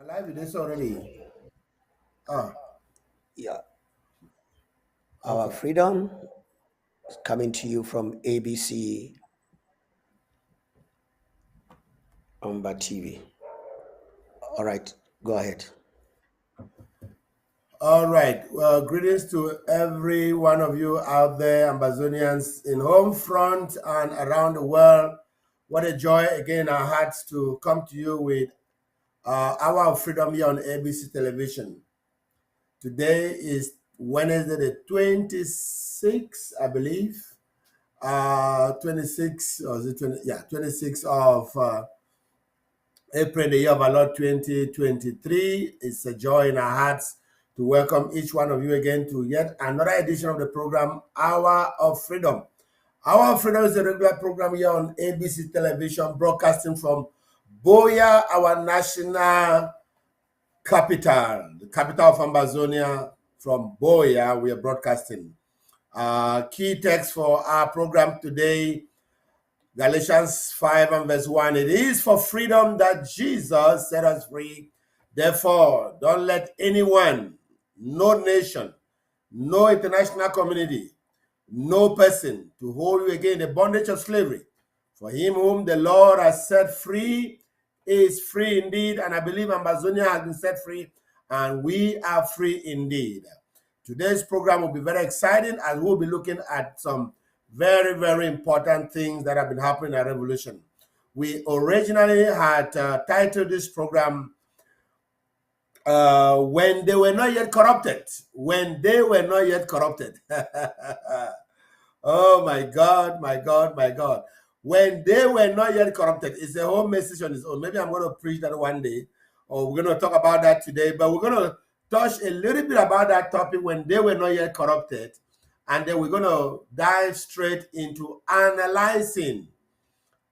Alive with this already. Ah, Yeah, our okay. freedom is coming to you from ABC Mbah TV. All right, go ahead. All right. Well, greetings to every one of you out there, Amazonians in home front and around the world. What a joy again in our hearts to come to you with Hour of Freedom here on ABC Television. Today is Wednesday, the 26th, I believe. 26, or is it 20? Yeah, 26th of April, the year of our Lord 2023. It's a joy in our hearts to welcome each one of you again to yet another edition of the program, Hour of Freedom. Hour of Freedom is a regular program here on ABC Television, broadcasting from Boya, our national capital, the capital of Amazonia. From Boya, we are broadcasting. Key text for our program today, Galatians 5 and verse 1. It is for freedom that Jesus set us free. Therefore, don't let anyone, no nation, no international community, no person to hold you again in the bondage of slavery. For him whom the Lord has set free is free indeed. And I believe Amazonia has been set free, and we are free indeed. Today's program will be very exciting as we'll be looking at some very, very important things that have been happening at Revolution. We originally had titled this program When They Were Not Yet Corrupted. When They Were Not Yet Corrupted. Oh my God, my God, my God. When they were not yet corrupted, it's a whole message on its own. Maybe I'm going to preach that one day, or we're going to talk about that today, but we're going to touch a little bit about that topic when they were not yet corrupted. And then we're going to dive straight into analyzing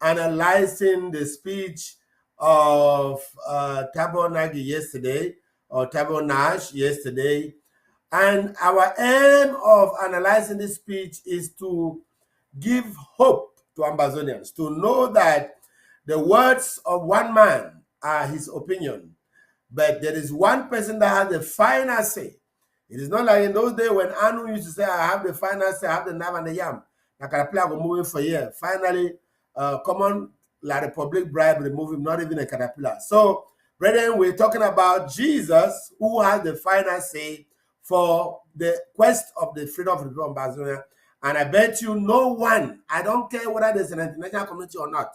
the speech of Thabo Nagi yesterday, or Thabo Nash yesterday. And our aim of analyzing this speech is to give hope to Amazonians, to know that the words of one man are his opinion, but there is one person that has the final say. It is not like in those days when Anu used to say, I have the final say, I have the knife and the yam. I can play moving for a year. Finally, common La Republic bribe remove him, not even a caterpillar. So, brethren, we're talking about Jesus, who has the final say for the quest of the freedom of the people of Amazonia. And I bet you no one, I don't care whether there's an international community or not,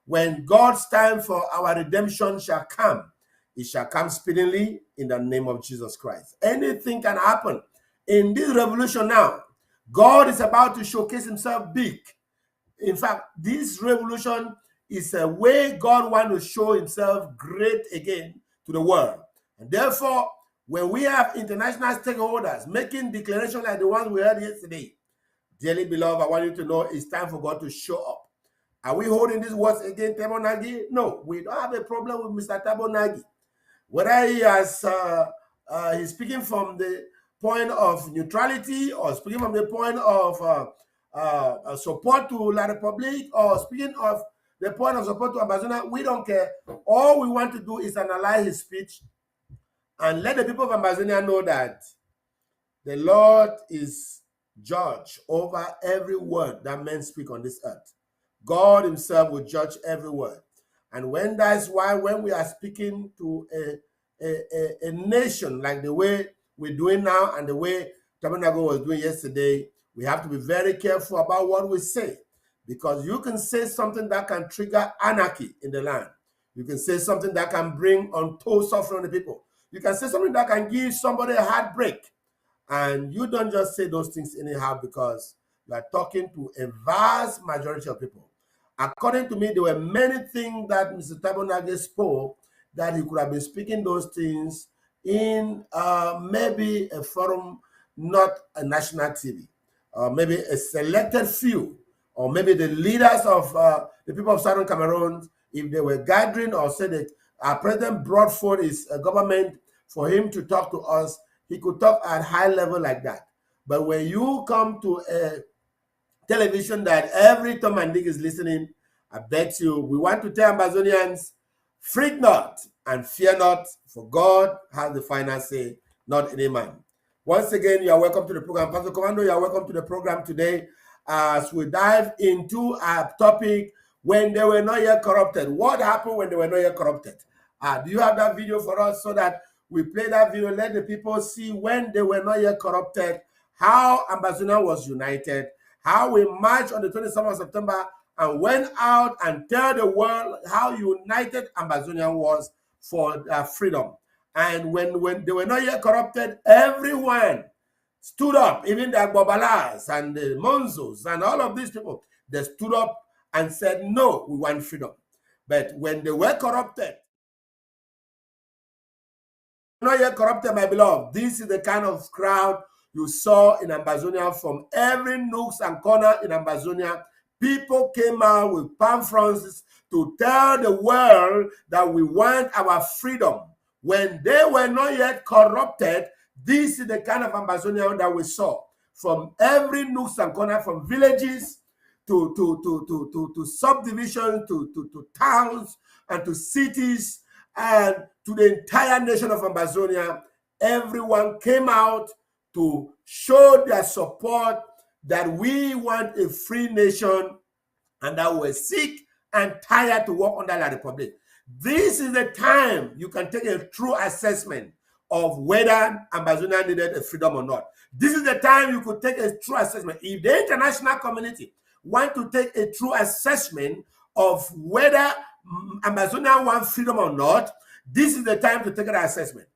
when God's time for our redemption shall come, it shall come speedily in the name of Jesus Christ. Anything can happen. In this revolution now, God is about to showcase himself big. In fact, this revolution is a way God wants to show himself great again to the world. And therefore, when we have international stakeholders making declarations like the ones we heard yesterday, dearly beloved, I want you to know it's time for God to show up. Are we holding these words against Thabo Nagi? No, we don't have a problem with Mr. Thabo Nagi. Whether he has he's speaking from the point of neutrality, or speaking from the point of support to La Republique, or speaking of the point of support to Amazonia, we don't care. All we want to do is analyze his speech and let the people of Amazonia know that the Lord is judge over every word that men speak on this earth. God himself will judge every word. And when that's why when we are speaking to a nation like the way we're doing now and the way Tabernacle was doing yesterday, we have to be very careful about what we say, because you can say something that can trigger anarchy in the land. You can say something that can bring untold suffering on the people. You can say something that can give somebody a heartbreak. And you don't just say those things anyhow, because you are talking to a vast majority of people. According to me, there were many things that Mr. Thabo Nagi spoke that he could have been speaking those things in maybe a forum, not a national TV, maybe a selected few, or maybe the leaders of the people of Southern Cameroon, if they were gathering or said that our president brought forth his government for him to talk to us, he could talk at high level like that. But when you come to a television that every Tom and Dick is listening, I bet you we want to tell Amazonians, Fret not and fear not, for God has the final say, not any man. Once again, you are welcome to the program. Pastor Komando, you are welcome to the program today as we dive into our topic, when they were not yet corrupted. What happened when they were not yet corrupted? Do you have that video for us so that we play that video, let the people see when they were not yet corrupted, how Ambazonia was united, how we marched on the 27th of September and went out and tell the world how united Ambazonia was for freedom. And when they were not yet corrupted, everyone stood up, even the Agbobalas and the Monzos and all of these people, they stood up and said, no, we want freedom. But when they were corrupted, not yet corrupted, my beloved, this is the kind of crowd you saw in Ambazonia. From every nooks and corner in Ambazonia, people came out with palm fronds to tell the world that we want our freedom. When they were not yet corrupted, this is the kind of Ambazonia that we saw. From every nooks and corner, from villages to subdivisions, to towns and to cities, and to the entire nation of Ambazonia, everyone came out to show their support that we want a free nation and that we're sick and tired to work under the Republic. This is the time you can take a true assessment of whether Ambazonia needed a freedom or not. This is the time you could take a true assessment. If the international community want to take a true assessment of whether Ambazonia wants freedom or not, this is the time to take an assessment.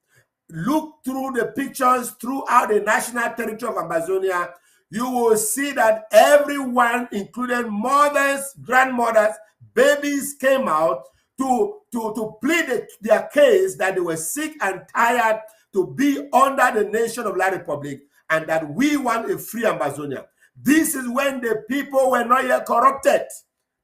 Look through the pictures throughout the national territory of Ambazonia. You will see that everyone, including mothers, grandmothers, babies, came out to plead their case that they were sick and tired to be under the nation of La Republic and that we want a free Ambazonia. This is when the people were not yet corrupted.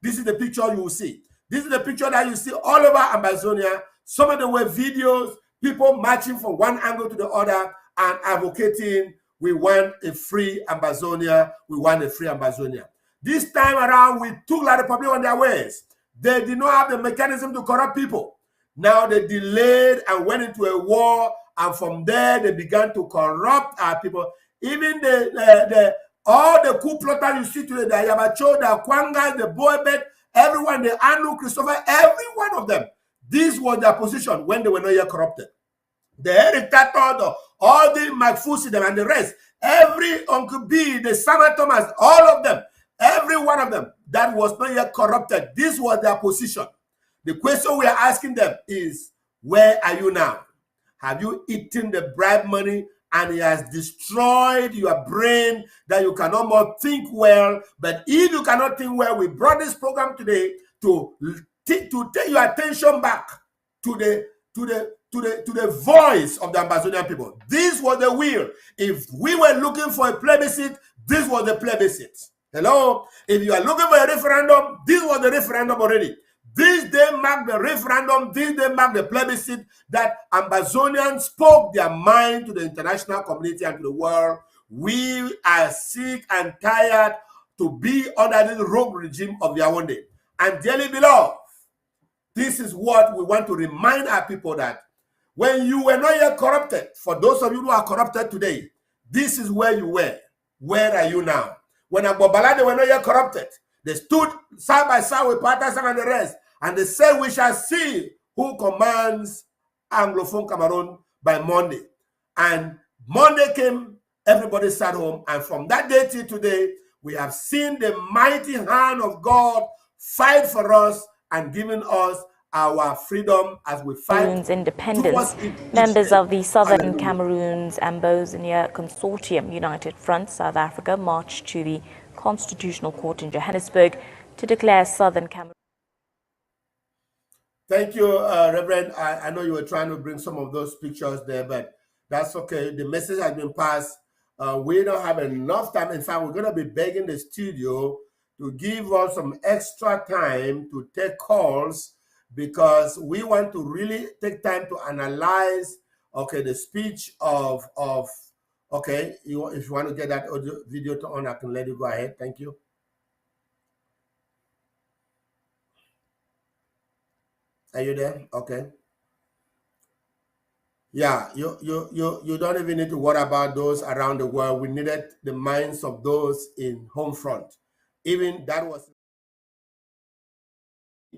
This is the picture you will see. This is the picture that you see all over Ambazonia. Some of them were videos, people marching from one angle to the other and advocating, we want a free Ambazonia, we want a free Ambazonia. This time around, we took La Republic on their ways. They did not have the mechanism to corrupt people. Now they delayed and went into a war, and from there they began to corrupt our people. Even all the coup plotters you see today, the Yabacho, the Kwangas, the Boebet, everyone, the Anu, Christopher, every one of them, this was their position when they were not yet corrupted. The Eric Tato, all the McFusi, them and the rest, every Uncle B, the Sama Thomas, all of them, every one of them that was not yet corrupted, this was their position. The question we are asking them is, where are you now? Have you eaten the bribe money and it has destroyed your brain that you cannot more think well? But if you cannot think well, we brought this program today to take your attention back to the voice of the Amazonian people. This was the will. If we were looking for a plebiscite, this was the plebiscite. Hello? If you are looking for a referendum, this was the referendum already. This day marked the referendum, this day marked the plebiscite that Ambazonians spoke their mind to the international community and to the world. We are sick and tired to be under this rogue regime of Yawande. And dearly beloved, this is what we want to remind our people, that when you were not yet corrupted, for those of you who are corrupted today, this is where you were. Where are you now? When Agbobala, they were not yet corrupted. They stood side by side with Patterson and the rest, and they said, we shall see who commands Anglophone Cameroon by Monday. And Monday came, everybody sat home, and from that day till today, we have seen the mighty hand of God fight for us and giving us our freedom as we fight independence. Members of the Southern Cameroon's Ambazonia Consortium United Front South Africa marched to the Constitutional Court in Johannesburg to declare Southern Cameroon. Thank you, Reverend. I know you were trying to bring some of those pictures there, but that's okay. The message has been passed. We don't have enough time. In fact, we're going to be begging the studio to give us some extra time to take calls, because we want to really take time to analyze, okay, the speech of okay, if you want to get that audio video to on, I can let you go ahead. Thank you. Are you there? Okay. Yeah, you don't even need to worry about those around the world. We needed the minds of those in home front. Even that was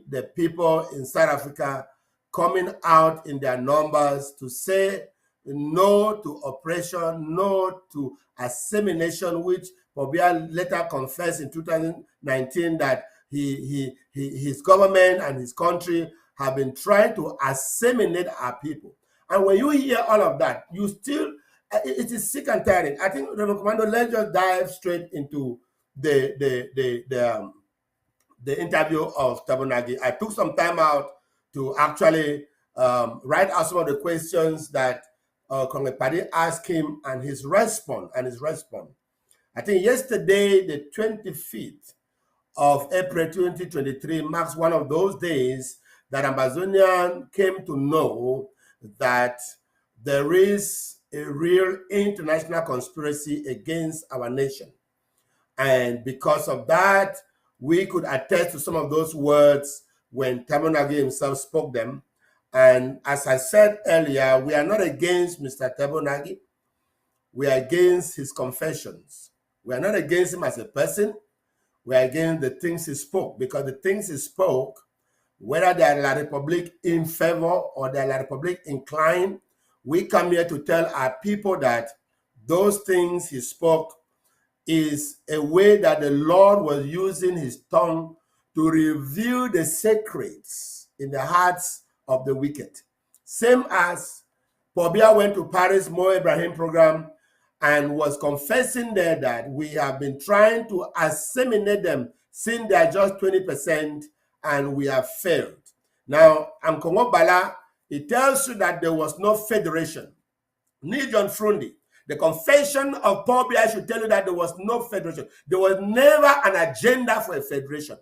the people in South Africa coming out in their numbers to say no to oppression, no to assimilation, which Pobia later confessed in 2019 that his government and his country have been trying to assimilate our people. And when you hear all of that, you still, it is sick and tiring. I think, Rev. Komando, let's just dive straight into the interview of Thabo Nagi. I took some time out to actually write out some of the questions that Congress Paddy asked him and his response. I think yesterday, the 25th of April 2023, marks one of those days that Ambazonian came to know that there is a real international conspiracy against our nation. And because of that, we could attest to some of those words when Thabo Nagi himself spoke them. And as I said earlier, we are not against Mr. Thabo Nagi. We are against his confessions. We are not against him as a person. We are against the things he spoke, because the things he spoke, whether they are La Republique in favor or they are La Republique inclined, we come here to tell our people that those things he spoke is a way that the Lord was using his tongue to reveal the secrets in the hearts of the wicked. Same as Pobia went to Paris Mo Ibrahim program and was confessing there that we have been trying to assimilate them since they are just 20% and we have failed. Now, Amkongo Bala, it tells you that there was no federation. Ni John Frundi, the confession of Paul Biya should tell you that there was no federation. There was never an agenda for a federation.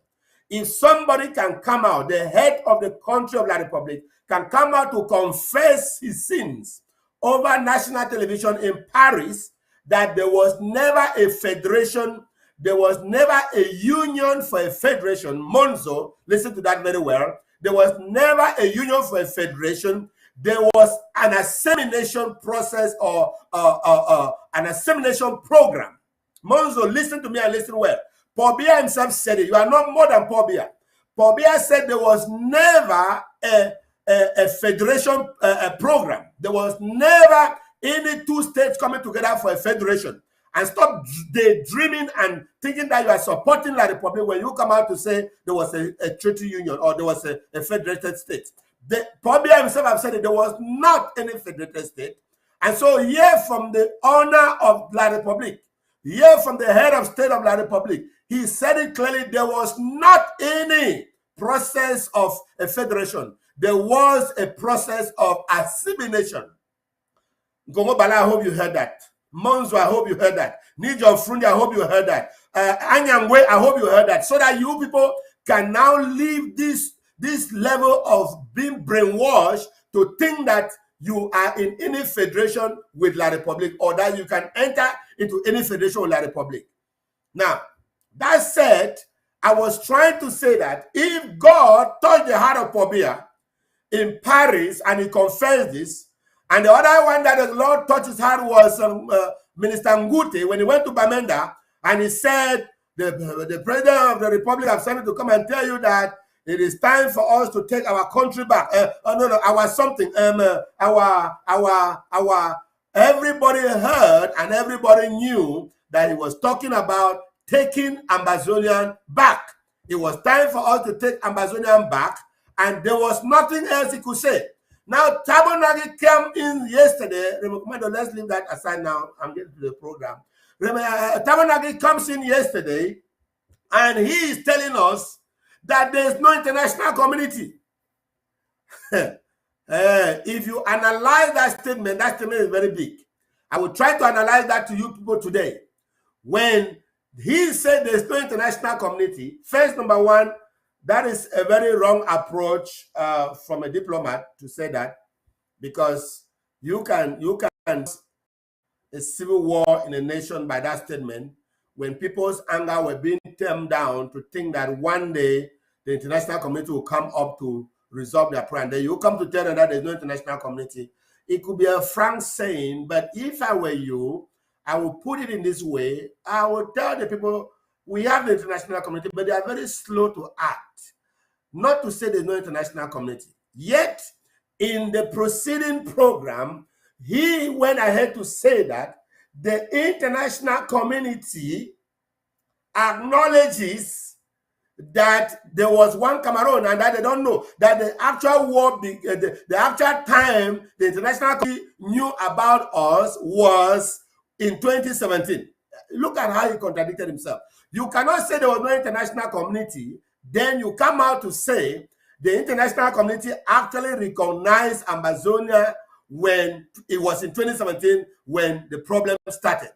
If somebody can come out, the head of the country of La Republique can come out to confess his sins over national television in Paris, that there was never a federation, there was never a union for a federation. Monzo, listen to that very well. There was never a union for a federation. There was an assimilation process or an assimilation program. Monzo, listen to me and listen well. Paul Biya himself said it. You are not more than Paul Biya. Paul Biya said there was never a federation program. There was never any two states coming together for a federation. And stop daydreaming and thinking that you are supporting La Republique when you come out to say there was a treaty union or there was a federated state. Paul Biya himself have said that there was not any federated state. And so hear from the owner of La Republique, hear from the head of state of La Republique, he said it clearly, there was not any process of a federation. There was a process of assimilation. Gongo Bala, I hope you heard that. Monzo, I hope you heard that. Nijo Frundi, I hope you heard that. Anyangwe, I hope you heard that. So that you people can now leave this level of being brainwashed to think that you are in any federation with La Republique or that you can enter into any federation with La Republique. Now, that said, I was trying to say that if God touched the heart of Pobia in Paris and he confessed this, and the other one that the Lord touched his heart was Minister Ngute when he went to Bamenda and he said, the president of the Republic of sent to come and tell you that it is time for us to take our country back. Everybody heard and everybody knew that he was talking about taking Ambazonian back. It was time for us to take Ambazonian back, and there was nothing else he could say. Now, Thabo Nagi came in yesterday. Let's leave that aside now. I'm getting to the program. Thabo Nagi comes in yesterday, and he is telling us that there is no international community. If you analyze that statement is very big. I will try to analyze that to you people today. When he said there is no international community, first, number one, that is a very wrong approach from a diplomat to say that, because you can a civil war in a nation by that statement when people's anger were being tamed down to think that one day the international community will come up to resolve their problem. Then you come to tell them that there's no international community. It could be a frank saying, but if I were you, I would put it in this way. I would tell the people, we have the international community, but they are very slow to act. Not to say there's no international community. Yet, in the preceding program, he went ahead to say that the international community acknowledges that there was one Cameroon and that they don't know that the actual war, the actual time the international community knew about us was in 2017. Look at how he contradicted himself. You cannot say there was no international community, then you come out to say the international community actually recognized Amazonia when it was in 2017 when the problem started.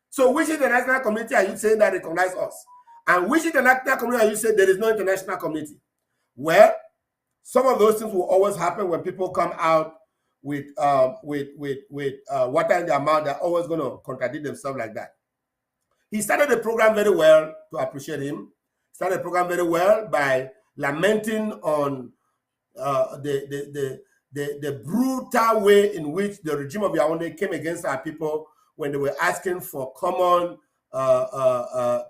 So which international community are you saying that recognize us? And which international community are you saying there is no international community? Well, some of those things will always happen when people come out with water in their mouth. They're always going to contradict themselves like that. He started the program very well, to appreciate him. Started the program very well by lamenting on the brutal way in which the regime of Yaoundé came against our people when they were asking for common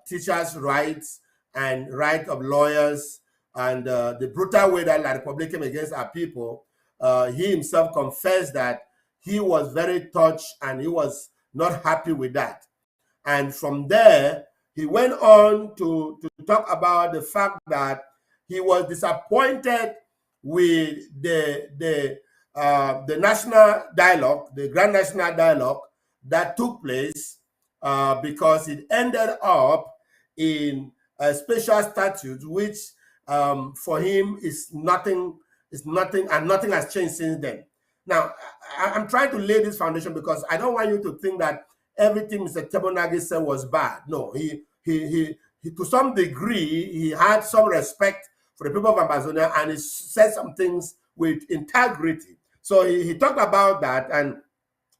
teachers' rights and right of lawyers, and the brutal way that La Republic came against our people. He himself confessed that he was very touched and he was not happy with that. And from there, he went on to talk about the fact that he was disappointed with the national dialogue, the Grand National Dialogue that took place, because it ended up in a special statute, which for him is nothing, and nothing has changed since then. Now, I'm trying to lay this foundation because I don't want you to think that everything Mr. Tebonagi said was bad. No, he to some degree, he had some respect for the people of Amazonia, and he said some things with integrity. So he talked about that, and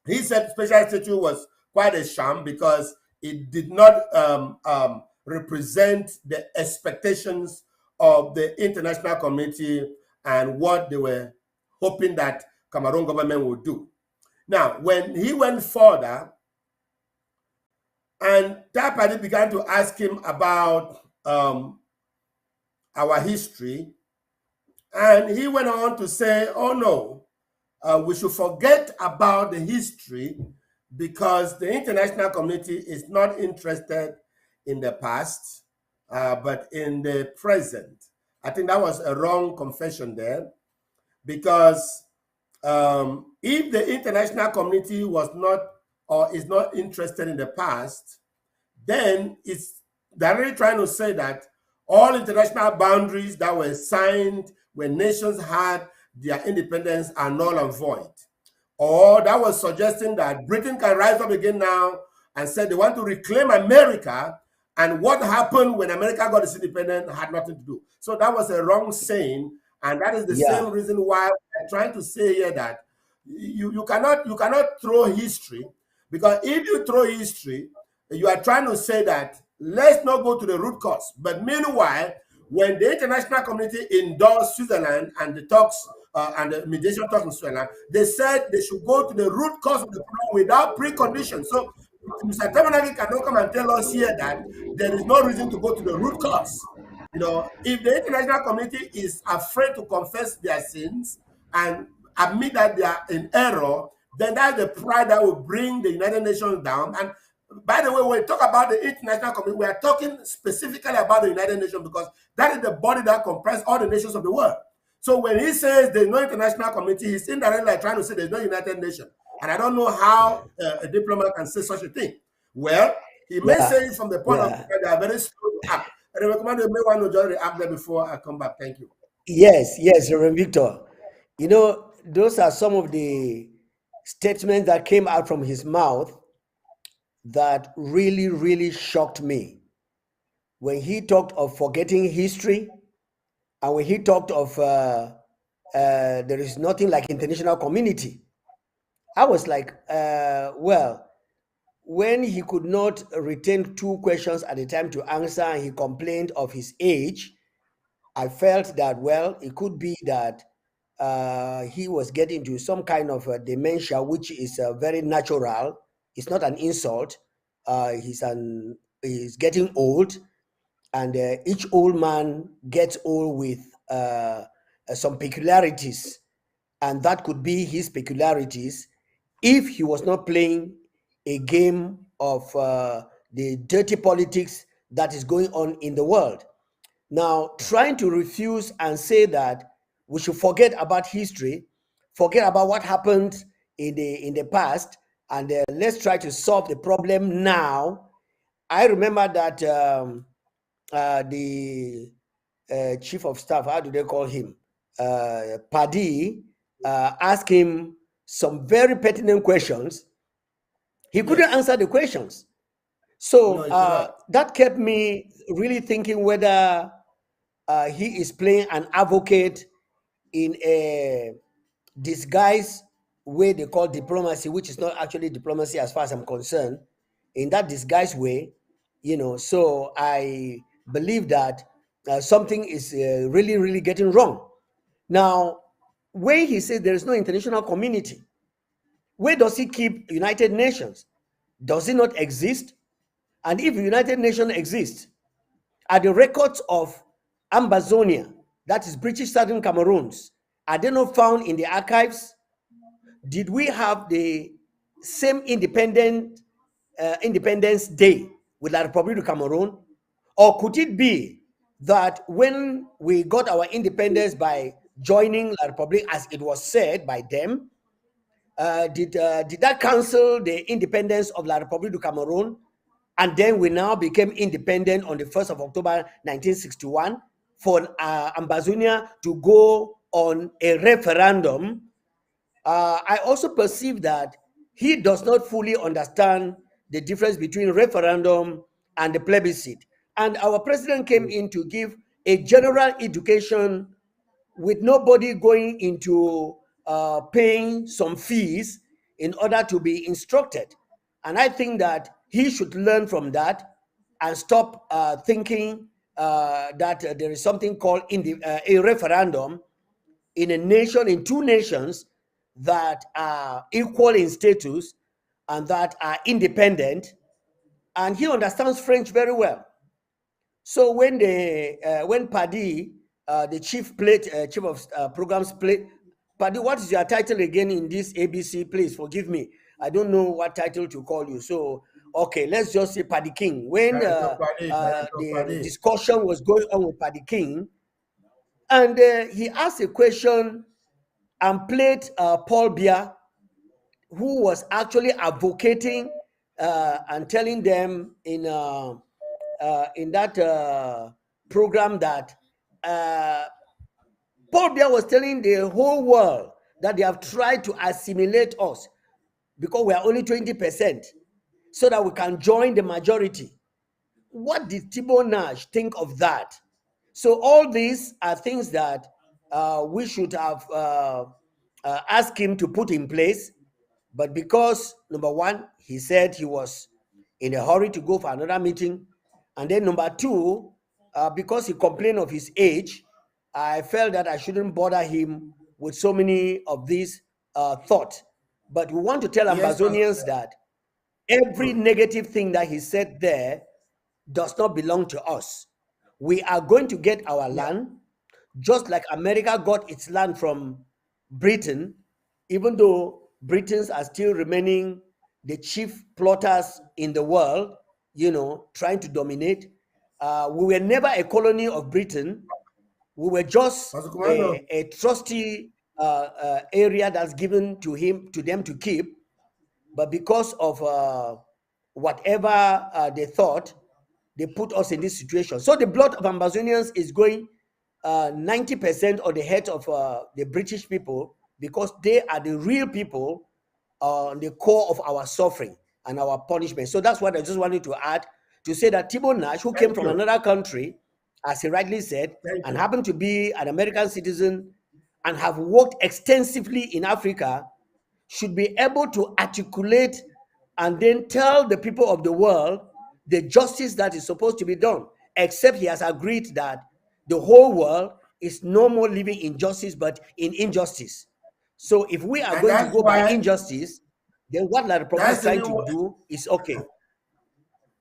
he said special statute was quite a sham because it did not represent the expectations of the international community and what they were hoping that Cameroon government would do. Now, when he went further, and Tapadi began to ask him about our history, and he went on to say, oh no, we should forget about the history because the international community is not interested in the past, but in the present. I think that was a wrong confession there, because if the international community was not or is not interested in the past, then it's directly trying to say that all international boundaries that were signed when nations had their independence are null and void. Or that was suggesting that Britain can rise up again now and say they want to reclaim America, and what happened when America got its independence had nothing to do. So that was a wrong saying, and that is the same reason why I'm trying to say here that you cannot throw history, because if you throw history, you are trying to say that let's not go to the root cause. But meanwhile, when the international community endorsed Switzerland and the talks and the mediation talks in Switzerland, they said they should go to the root cause of the problem without preconditions. So Mr. Tabanagi cannot come and tell us here that there is no reason to go to the root cause. You know, if the international community is afraid to confess their sins and admit that they are in error, then that's the pride that will bring the United Nations down. And by the way, when we talk about the international community, we are talking specifically about the United Nations because that is the body that comprises all the nations of the world. So when he says there's no international community, he's indirectly trying to say there's no United Nations. And I don't know how a diplomat can say such a thing. Well, he may say it from the point of view that they are very slow to act. And I recommend you may want to just react there before I come back. Thank you. Yes, Reverend Victor. You know, those are some of the statements that came out from his mouth that really, really shocked me. When he talked of forgetting history, and when he talked of there is nothing like international community, I was like, well, when he could not retain 2 questions at a time to answer, and he complained of his age, I felt that, well, it could be that he was getting into some kind of dementia, which is very natural. It's not an insult. He's getting old, and each old man gets old with some peculiarities, and that could be his peculiarities if he was not playing a game of the dirty politics that is going on in the world. Now, trying to refuse and say that we should forget about history, forget about what happened in the past, and let's try to solve the problem now. I remember that the chief of staff, how do they call him? Paddy, asked him some very pertinent questions. He couldn't Yes. answer the questions. No, So he could not. that kept me really thinking whether he is playing an advocate in a disguise way they call diplomacy, which is not actually diplomacy as far as I'm concerned, in that disguised way, So I believe that something is really, really getting wrong. Now, when he says there is no international community, where does he keep United Nations? Does it not exist? And if United Nations exists, are the records of Ambazonia, that is British Southern Cameroons, are they not found in the archives? Did we have the same Independence Day with La Republic of Cameroon? Or could it be that when we got our independence by joining La Republic, as it was said by them, did that cancel the independence of La Republic du Cameroon? And then we now became independent on the 1st of October 1961 for Ambazonia to go on a referendum. I also perceive that he does not fully understand the difference between referendum and the plebiscite. And our president came in to give a general education with nobody going into paying some fees in order to be instructed. And I think that he should learn from that and stop thinking that there is something called a referendum in a nation, in two nations that are equal in status and that are independent. And he understands French very well. So when Paddy, the chief of programs, played, Paddy, what is your title again in this ABC? Please forgive me. I don't know what title to call you. So okay, let's just say Paddy King. When Director the Padi. discussion was going on with Paddy King, and he asked a question and played Paul Biya, who was actually advocating and telling them in that program that Paul Biya was telling the whole world that they have tried to assimilate us because we are only 20%, so that we can join the majority. What did Thibault Nash think of that? So all these are things that we should have asked him to put in place. But because, number one, he said he was in a hurry to go for another meeting. And then number two, because he complained of his age, I felt that I shouldn't bother him with so many of these thoughts. But we want to tell Yes, Pastor. Ambazonians that every negative thing that he said there does not belong to us. We are going to get our Yeah. land, just like America got its land from Britain, even though Britons are still remaining the chief plotters in the world, trying to dominate. We were never a colony of Britain. We were just Pastor Komando. a trusty area that's given to them to keep. But because of whatever they thought, they put us in this situation. So the blood of Ambazonians is going 90% on the head of the British people, because they are the real people on the core of our suffering and our punishment. So that's what I just wanted to add, to say that Thibault Nash, who came Thank from you. another country, as he rightly said, Thank and you. happened to be an American citizen and have worked extensively in Africa, should be able to articulate and then tell the people of the world the justice that is supposed to be done, except he has agreed that the whole world is no more living in justice but in injustice. So if we are And going to that's go by why injustice, then what La Republic that's is the trying reason to do is okay.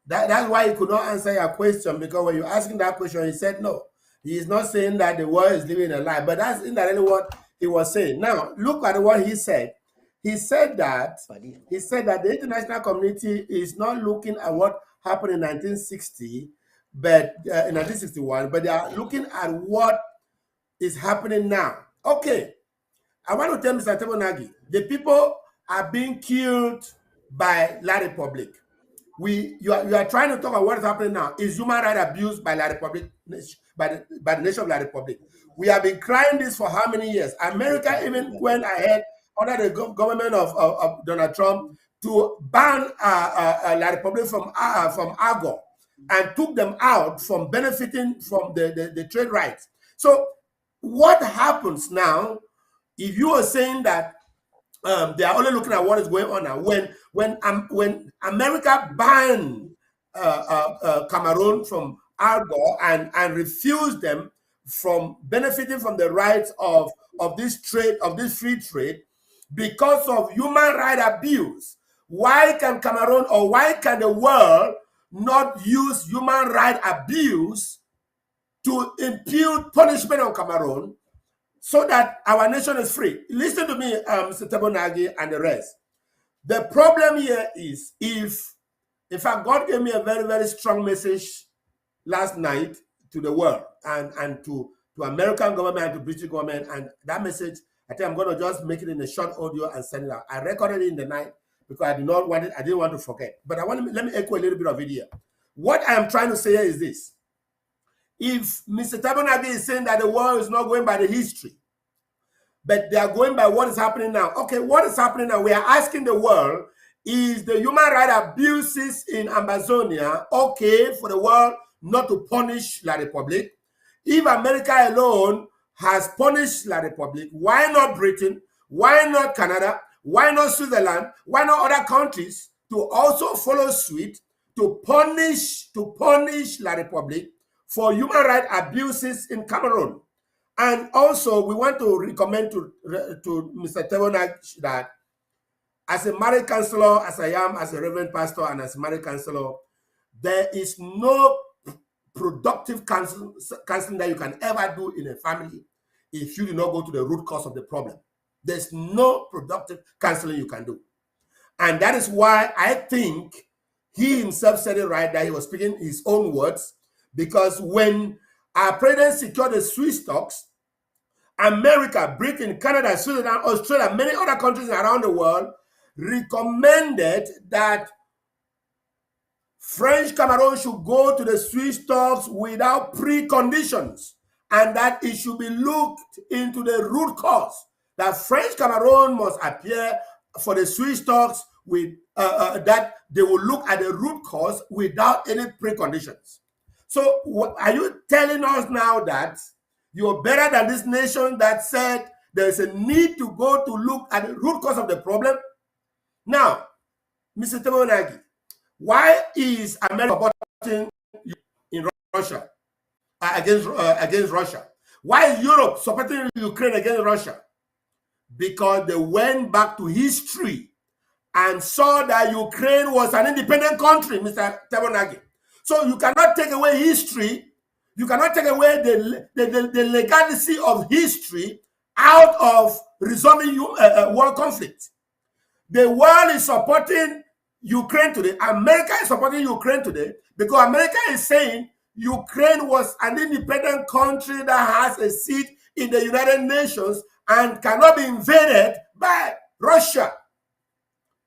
that's why he could not answer your question, because when you asking that question, he said no. He is not saying that the world is living a lie, but that's indirectly what he was saying. Now, look at what he said. He said that the international community is not looking at what happened in 1960, but in 1961, but they are looking at what is happening now. Okay, I want to tell Mr. Tebonagi, the people are being killed by La Republic. You are trying to talk about what is happening now. Is human rights abuse by La Republic, by the nation of La Republic? We have been crying this for how many years? America even went ahead under the government of Donald Trump to ban La Republic from Argo and took them out from benefiting from the trade rights. So what happens now if you are saying that they are only looking at what is going on now? When America banned Cameroon from Argo and refused them from benefiting from the rights of this trade, of this free trade, because of human rights abuse, why can Cameroon, or why can the world not use human rights abuse to impute punishment on Cameroon so that our nation is free? Listen to me, Mr. Tebonagi and the rest. The problem here is, if in fact, God gave me a very, very strong message last night to the world and to American government and to British government, and that message, I think I'm going to just make it in a short audio and send it out. I recorded it in the night because I didn't want to forget. But let me echo a little bit of it here. What I am trying to say here is this. If Mr. Tebonagi is saying that the world is not going by the history, but they are going by what is happening now. Okay, what is happening now? We are asking the world, is the human rights abuses in Amazonia okay for the world not to punish La Republic? If America alone has punished La Republic, why not Britain? Why not Canada? Why not Switzerland? Why not other countries to also follow suit to punish La Republic for human rights abuses in Cameroon? And also, we want to recommend to Mr. Tebonagi that as a married counselor, as I am, as a reverend pastor, and as a married counselor, there is no productive counseling that you can ever do in a family if you do not go to the root cause of the problem. There's no productive counseling you can do. And that is why I think he himself said it right, that he was speaking his own words, because when our president secured the Swiss stocks, America, Britain, Canada, Switzerland, Australia, many other countries around the world recommended that French Cameroon should go to the Swiss talks without preconditions, and that it should be looked into the root cause, that French Cameroon must appear for the Swiss talks with that they will look at the root cause without any preconditions. So are you telling us now that you're better than this nation that said there's a need to go to look at the root cause of the problem? Now, Mr. Tebonagi, why is America supporting in Russia against Russia? Why is Europe supporting Ukraine against Russia? Because they went back to history and saw that Ukraine was an independent country, Mr. Tebonagi. So you cannot take away history. You cannot take away the legacy of history out of resolving world conflict. The world is supporting Ukraine today. America is supporting Ukraine today because America is saying Ukraine was an independent country that has a seat in the United Nations and cannot be invaded by Russia.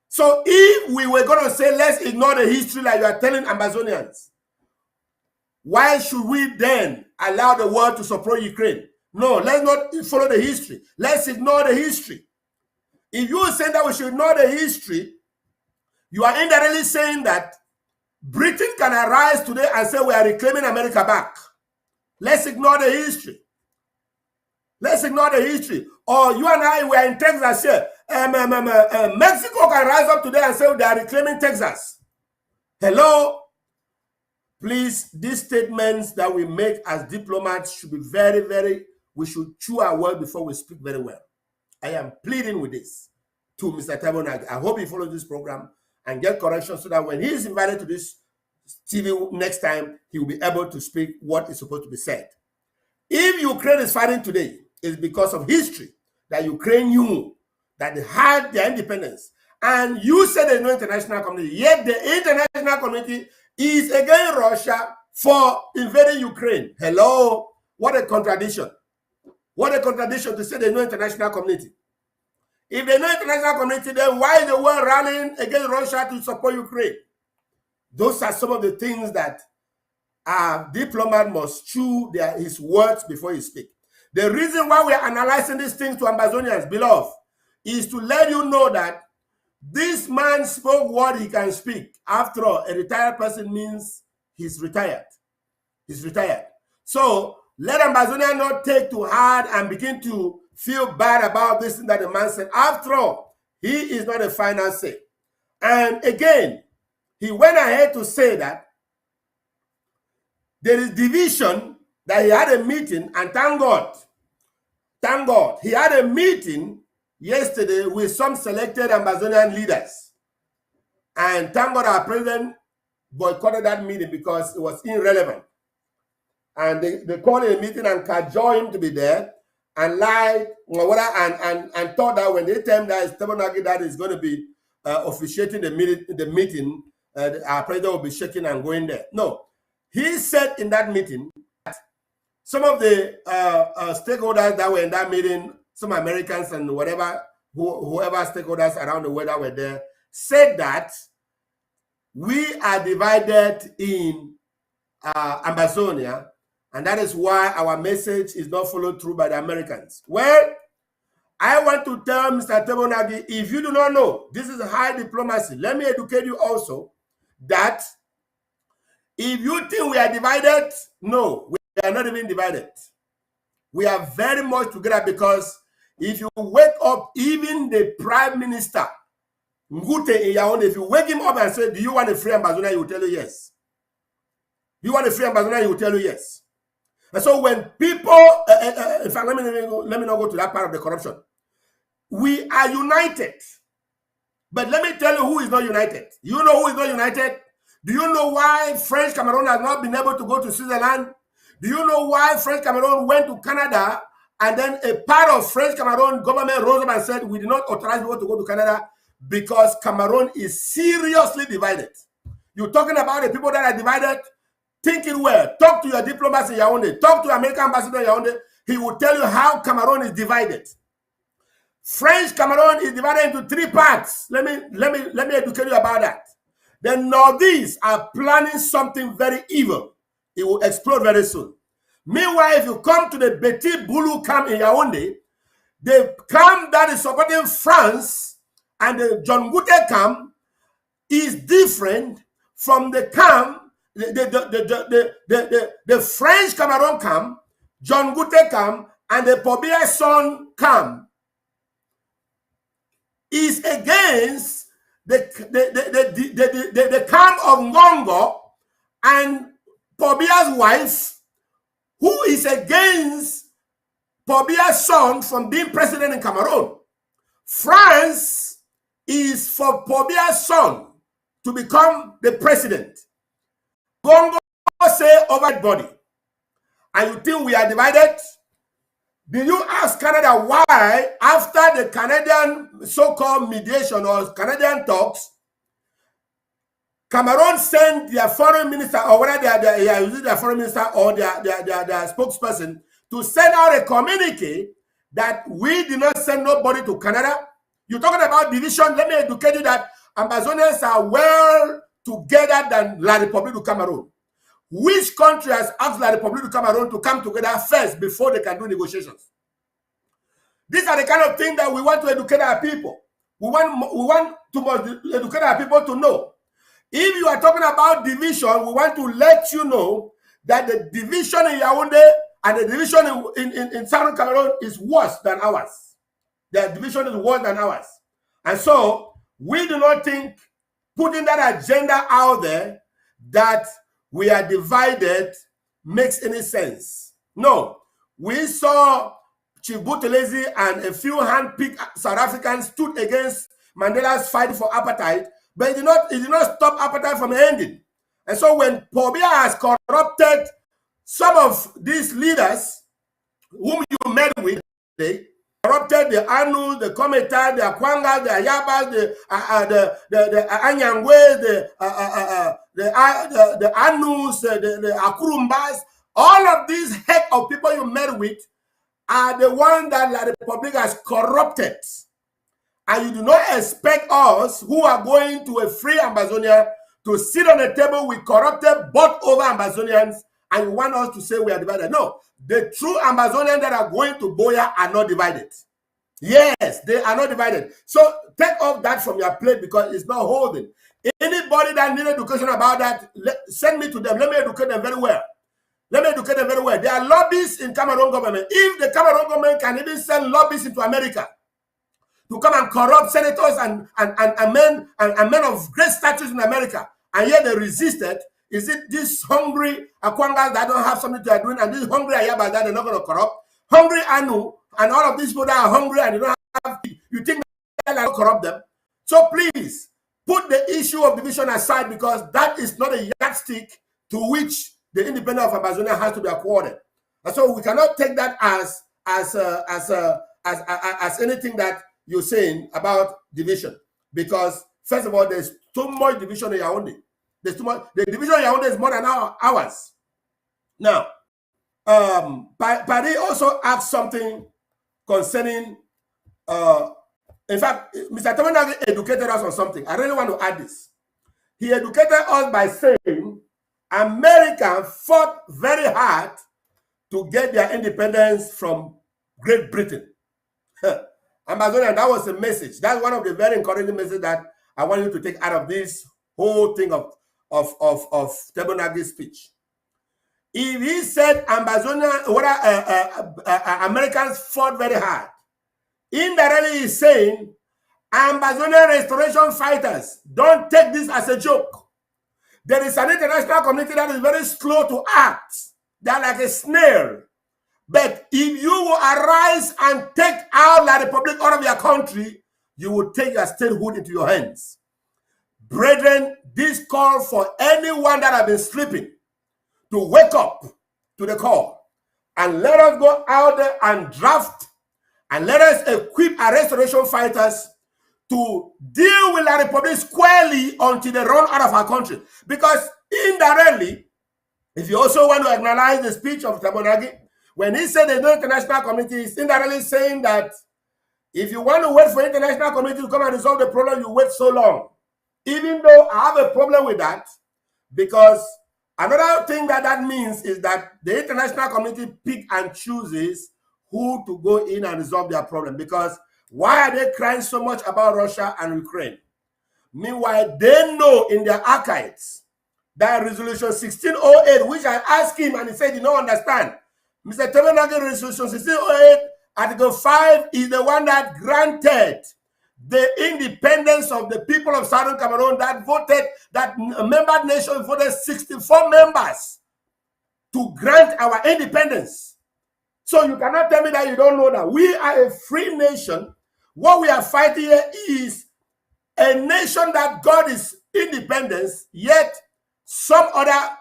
So if we were going to say, let's ignore the history like you are telling Amazonians, why should we then allow the world to support Ukraine? No, let's not follow the history. Let's ignore the history. If you say that we should ignore the history, you are indirectly saying that Britain can arise today and say we are reclaiming America back. Let's ignore the history. Let's ignore the history. Or you and I were in Texas here. Mexico can rise up today and say they are reclaiming Texas. Hello? Please, these statements that we make as diplomats should be we should chew our words before we speak very well. I am pleading with this to Mr. Thabo Nagi. I hope he follows this program and get correction so that when he is invited to this TV next time, he will be able to speak what is supposed to be said. If Ukraine is fighting today, it's because of history that Ukraine knew that they had their independence. And you said there's no international community, yet the international community is against Russia for invading Ukraine. Hello? What a contradiction. What a contradiction to say there's no international community. If there's no international community, then why is the world rallying against Russia to support Ukraine? Those are some of the things that a diplomat must chew his words before he speaks. The reason why we are analyzing these things to Ambazonians, beloved, is to let you know that this man spoke what he can speak. After all, a retired person means he's retired. He's retired. So let Ambazonia not take too hard and begin to feel bad about this thing that the man said. After all, he is not a final say. And again, he went ahead to say that there is division, that he had a meeting, and thank God, he had a meeting yesterday with some selected Ambazonian leaders. And thank God our president boycotted that meeting because it was irrelevant. And they called a meeting and cajoled him to be there and lied and thought that when they tell him that it's Thabo Nagi that is going to be officiating the meeting, our president will be shaking and going there. No. He said in that meeting that some of the stakeholders that were in that meeting, some Americans and whoever stakeholders around the world that were there, said that we are divided in Ambazonia, and that is why our message is not followed through by the Americans. Well, I want to tell Mr. Thabo Nagi, if you do not know, this is high diplomacy. Let me educate you also that if you think we are divided, no, we are not even divided. We are very much together, because if you wake up even the Prime Minister, Ngute in Yaoundé, if you wake him up and say, do you want a free Ambazonia? He will tell you yes. Do you want a free Ambazonia? He will tell you yes. And so when people, in fact, let me not go to that part of the corruption. We are united. But let me tell you who is not united. You know who is not united? Do you know why French Cameroon has not been able to go to Switzerland? Do you know why French Cameroon went to Canada, and then a part of French Cameroon government rose up and said, we did not authorize people to go to Canada? Because Cameroon is seriously divided. You're talking about the people that are divided? Think it well. Talk to your diplomats in Yaoundé. Talk to American ambassador in Yaoundé. He will tell you how Cameroon is divided. French Cameroon is divided into 3 parts. Let me educate you about that. The Northeast are planning something very evil. It will explode very soon. Meanwhile, if you come to the Beti Boulou camp in Yaoundé, the camp that is supporting France and the John Gute camp is different from the camp, the French Cameroon camp, John Gute camp, and the Pobia Son camp is against the camp of Ngongo and Pobia's wife, who is against Pobia's son from being president in Cameroon. France is for Pobia's son to become the president. Ngongo say over body. And you think we are divided? Did you ask Canada why, after the Canadian so-called mediation or Canadian talks, Cameroon sent their foreign minister, or whether they are using their foreign minister or their spokesperson, to send out a communique that we did not send nobody to Canada? You're talking about division. Let me educate you that Ambazonians are well together than La République du Cameroon. Which country has asked La République du Cameroon to come together first before they can do negotiations? These are the kind of things that we want to educate our people. We want to educate our people to know. If you are talking about division, we want to let you know that the division in Yaoundé and the division in Southern Cameroon is worse than ours. Their division is worse than ours. And so we do not think putting that agenda out there that we are divided makes any sense. No, we saw Chief Buthelezi and a few hand-picked South Africans stood against Mandela's fight for apartheid, but it did not stop apartheid from ending. And so when Paul Biya has corrupted some of these leaders whom you met with, they corrupted the Anu, the Kometa, the Akwanga, the Ayabas, the Anyangwe, the Anus, the Akurumbas. All of these heck of people you met with are the ones that La Republic has corrupted. And you do not expect us, who are going to a free Ambazonia, to sit on a table with corrupted, bought over Ambazonians, and you want us to say we are divided. No, the true Ambazonians that are going to Boya are not divided. Yes, they are not divided. So take off that from your plate because it's not holding. Anybody that needs education about that, send me to them. Let me educate them very well. Let me educate them very well. There are lobbies in Cameroon government. If the Cameroon government can even send lobbies into America to come and corrupt senators and men of great status in America, and yet they resisted, is it this hungry Akwangas that don't have something to do, and this hungry Ayabas that they're not going to corrupt? Hungry Anu and all of these people that are hungry and they don't have, you think that will corrupt them? So please, put the issue of division aside because that is not a yardstick to which the independence of Amazonia has to be accorded. And so we cannot take that as anything that you're saying about division. Because first of all, there's too much division in Yaoundé. There's too much. The division in Yaoundé is more than ours. Now, Pari also asked something concerning, in fact, Mr. Tomanagi educated us on something. I really want to add this. He educated us by saying America fought very hard to get their independence from Great Britain. Amazonia, that was a message. That's one of the very encouraging messages that I want you to take out of this whole thing of Tobonagi's speech. If he said Amazonia, Americans fought very hard, indirectly he's saying Ambazonia restoration fighters, don't take this as a joke. There is an international community that is very slow to act. They're like a snail. But if you will arise and take out La Republic out of your country, you will take your statehood into your hands. Brethren, this call for anyone that has been sleeping to wake up to the call and let us go out there and draft and let us equip our restoration fighters to deal with La Republic squarely until they run out of our country. Because indirectly, if you also want to acknowledge the speech of Tabonagi, when he said there's no international community, he's indirectly saying that if you want to wait for international community to come and resolve the problem, you wait so long. Even though I have a problem with that, because another thing that means is that the international community pick and chooses who to go in and resolve their problem. Because why are they crying so much about Russia and Ukraine? Meanwhile, they know in their archives that Resolution 1608, which I asked him and he said he don't understand. Mr. Tobenagi, Resolution 1608, Article 5 is the one that granted the independence of the people of Southern Cameroon that voted, that member nation voted 64 members to grant our independence. So you cannot tell me that you don't know that. We are a free nation. What we are fighting here is a nation that got its independence, yet some other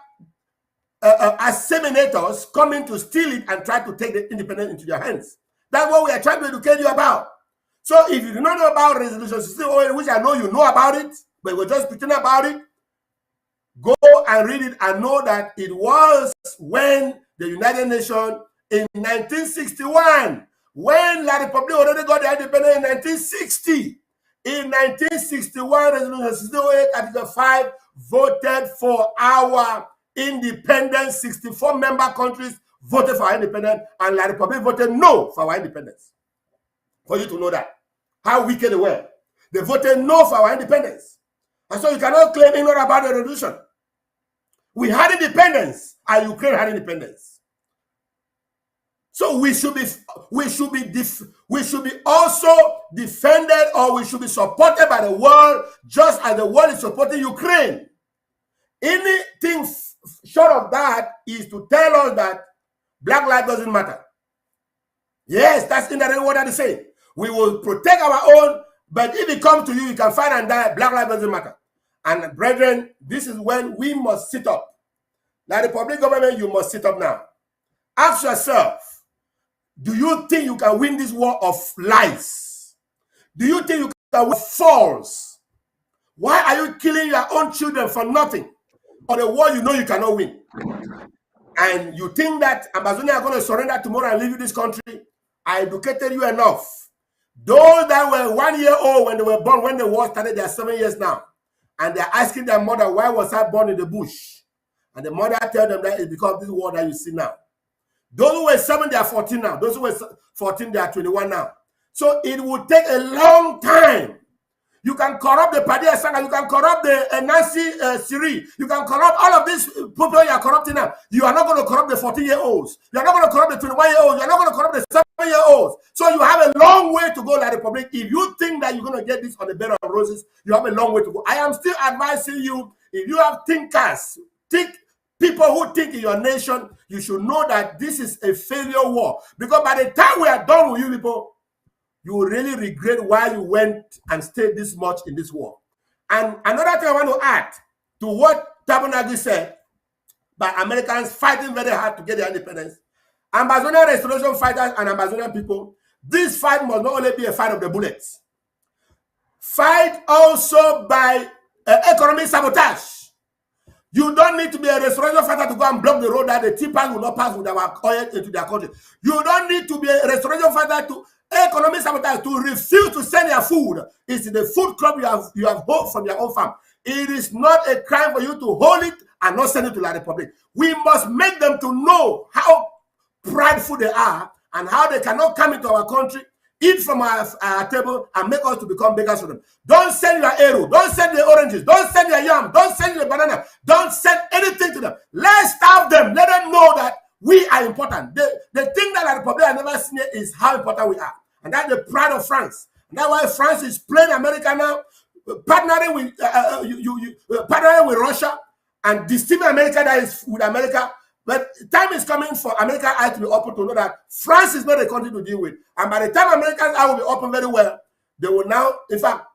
assimilators coming to steal it and try to take the independence into their hands. That's what we are trying to educate you about. So if you do not know about Resolution 1608, which I know you know about it, but we're just pretending about it, go and read it and know that it was when the United Nations in 1961, when La Republic already got their independence in 1960. In 1961, Resolution 1608, Article 5 voted for our independence. 64 member countries voted for our independence, and La Republic voted no for our independence. For you to know that, how wicked they were. They voted no for our independence. And so you cannot claim ignorance about the revolution. We had independence, and Ukraine had independence. So we should be also defended, or we should be supported by the world, just as the world is supporting Ukraine. Anything short of that is to tell us that black life doesn't matter. Yes, that's indirectly what they say. We will protect our own, but if it comes to you, you can fight and die. Black life doesn't matter. And brethren, this is when we must sit up. Like the public government, you must sit up now. Ask yourself, do you think you can win this war of lies? Do you think you can win false? Why are you killing your own children for nothing? On a war you know you cannot win. And you think that Amazonia are going to surrender tomorrow and leave you this country? I educated you enough. Those that were 1 year old when they were born, when the war started, they are 7 years now. And they're asking their mother, why was I born in the bush? And the mother tells them that it's because of this war that you see now. Those who were 7, they are 14 now. Those who were 14, they are 21 now. So it will take a long time. You can corrupt the Paddy Asanga, you can corrupt the Nancy Siri, you can corrupt all of these people you are corrupting now. You are not going to corrupt the 14-year-olds. You are not going to corrupt the 21-year-olds. You are not going to corrupt the 7-year-olds. So you have a long way to go, La Republic. If you think that you're going to get this on the bed of roses, you have a long way to go. I am still advising you, if you have thinkers, people who think in your nation, you should know that this is a failure war. Because by the time we are done with you people, you will really regret why you went and stayed this much in this war. And another thing I want to add to what Tabernacle said, by Americans fighting very hard to get their independence, Amazonian restoration fighters and Amazonian people, this fight must not only be a fight of the bullets. Fight also by economic sabotage. You don't need to be a restoration fighter to go and block the road that the tippers will not pass with our oil into their country. You don't need to be a restoration fighter to economic sabotage, to refuse to send your food. It's the food crop you have bought from your own farm. It is not a crime for you to hold it and not send it to the Republic. We must make them to know how prideful they are and how they cannot come into our country, eat from our table, and make us to become beggars for them. Don't send your arrow. Don't send the oranges. Don't send your yam. Don't send the banana. Don't send anything to them. Let's starve them. Let them know that we are important. The thing that the Republic has never seen is how important we are. And that's the pride of France. And that's why France is playing America now, partnering with Russia and deceiving America that is with America. But time is coming for American eye to be open to know that France is not a country to deal with. And by the time Americans' eye will be open very well, they will now, in fact,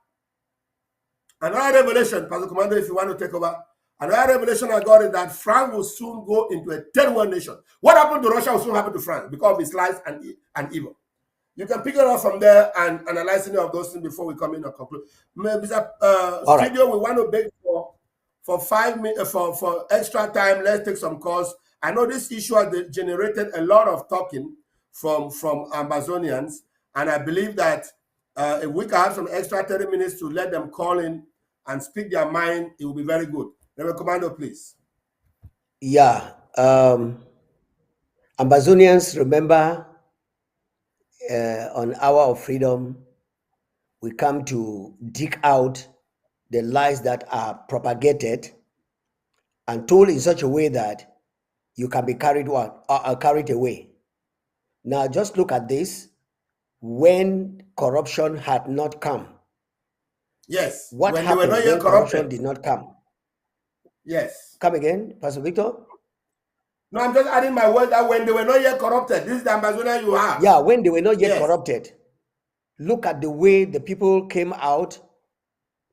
another revelation, Pastor Komando, if you want to take over, another revelation I got is that France will soon go into a third world nation. What happened to Russia will soon happen to France because of its lies and evil. You can pick it up from there and analyze any of those things before we come in and conclude. Mr. Studio, we want to beg for 5 minutes for extra time. Let's take some calls. I know this issue has generated a lot of talking from Amazonians, and I believe that if we can have some extra 30 minutes to let them call in and speak their mind, it will be very good. Rev. Komando, please. Yeah. Amazonians, remember, on Hour of Freedom, we come to dig out the lies that are propagated and told in such a way that you can be carried away. Now, just look at this. When corruption had not come, yes, what happened when corruption did not come? Yes. Come again, Pastor Victor? No, I'm just adding my word that when they were not yet corrupted, this is the Amazonia you have. Yeah, when they were not yet corrupted. Look at the way the people came out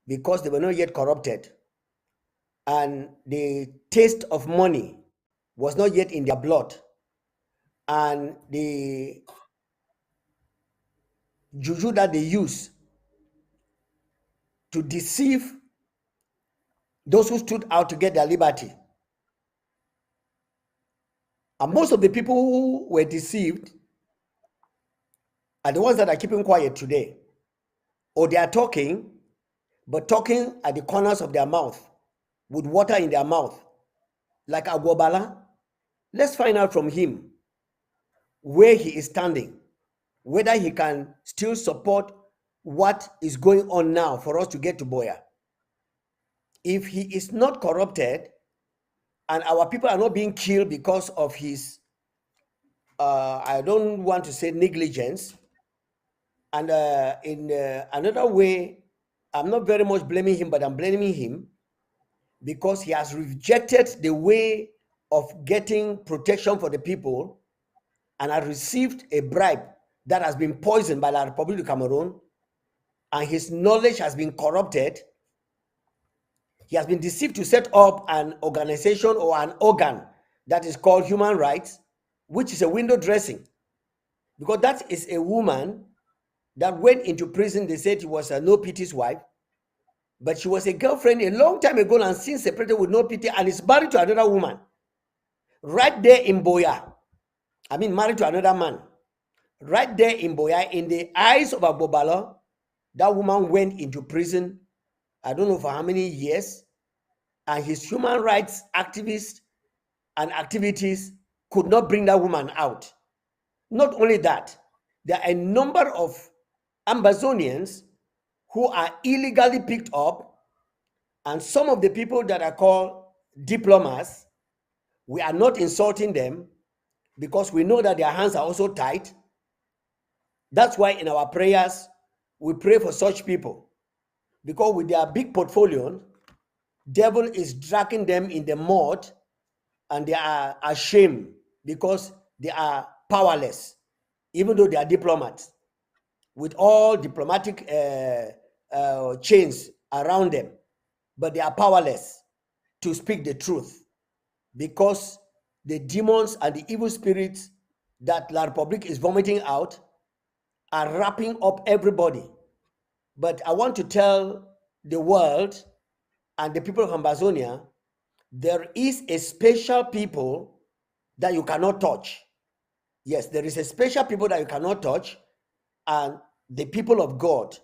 because they were not yet corrupted. And the taste of money was not yet in their blood. And the juju that they use to deceive those who stood out to get their liberty. And most of the people who were deceived are the ones that are keeping quiet today. Or they are talking, but talking at the corners of their mouth, with water in their mouth, like Agwabala. Let's find out from him where he is standing, whether he can still support what is going on now for us to get to Boya. If he is not corrupted and our people are not being killed because of his, I don't want to say negligence, and in another way, I'm not very much blaming him, but I'm blaming him. because he has rejected the way of getting protection for the people and has received a bribe that has been poisoned by La République du Cameroon, and his knowledge has been corrupted. He has been deceived to set up an organization or an organ that is called human rights, which is a window dressing, because that is a woman that went into prison. They said she was a No Pity's wife, but she was a girlfriend a long time ago and since separated with No Pity and is married to another woman right there in Boya. I mean, married to another man right there in Boya. In the eyes of Agbobalo, that woman went into prison, I don't know for how many years, and his human rights activists and activities could not bring that woman out. Not only that, there are a number of Amazonians who are illegally picked up, and some of the people that are called diplomats, we are not insulting them because we know that their hands are also tied. That's why in our prayers, we pray for such people, because with their big portfolio, devil is dragging them in the mud and they are ashamed because they are powerless, even though they are diplomats with all diplomatic chains around them, but they are powerless to speak the truth because the demons and the evil spirits that La République is vomiting out are wrapping up everybody. But I want to tell the world and the people of Amazonia, there is a special people that you cannot touch. Yes, there is a special people that you cannot touch, and the people of God.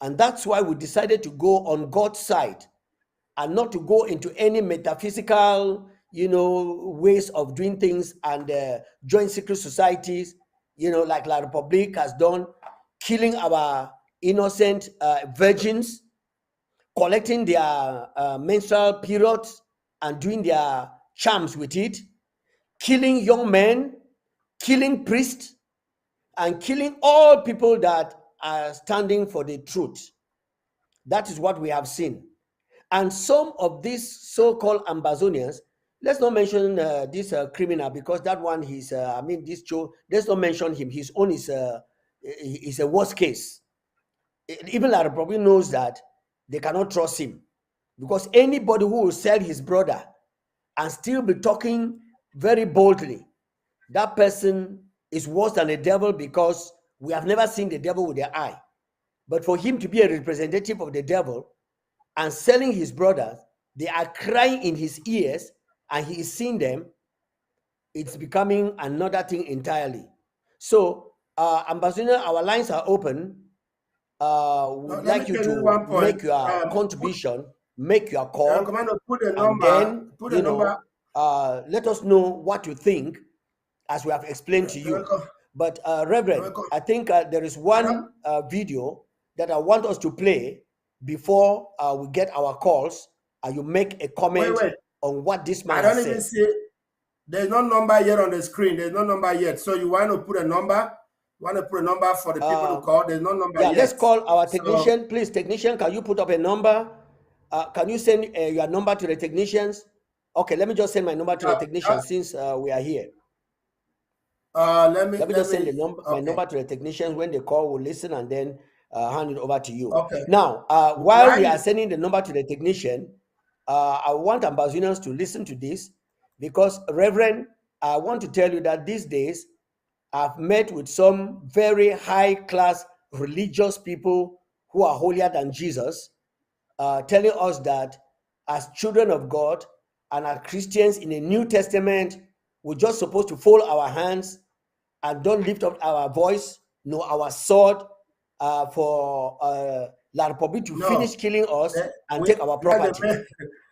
And that's why we decided to go on God's side and not to go into any metaphysical, ways of doing things and join secret societies, like La République has done, killing our innocent virgins, collecting their menstrual periods and doing their charms with it, killing young men, killing priests, and killing all people that are standing for the truth. That is what we have seen. And some of these so-called Amazonians, let's not mention this criminal, because that one, this Joe, let's not mention him. His own is a worst case. Even La Republic knows that they cannot trust him, because anybody who will sell his brother and still be talking very boldly, that person is worse than the devil, because we have never seen the devil with their eye. But for him to be a representative of the devil and selling his brothers, they are crying in his ears and he is seeing them, it's becoming another thing entirely. So, Ambassador, our lines are open. Would like you to make your contribution, make your call, Komando, put the and number, then, let us know what you think as we have explained to you. But Reverend, I think there is one video that I want us to play before we get our calls, and you make a comment on what this man has said. I don't even see, there's no number yet on the screen. There's no number yet. So you want to put a number? Want to put a number for the people to call? There's no number yet. Let's call our technician. So, please, technician, can you put up a number? Can you send your number to the technicians? Okay, let me just send my number to the technicians since we are here. Let me just send the number, my number to the technicians. When they call, we'll listen and then hand it over to you. Okay. Now, while we are sending the number to the technician, I want ambassadors to listen to this, because, Reverend, I want to tell you that these days I've met with some very high-class religious people who are holier than Jesus, telling us that as children of God and as Christians in the New Testament, we're just supposed to fold our hands and don't lift up our voice nor our sword for La République to finish killing us and take our property.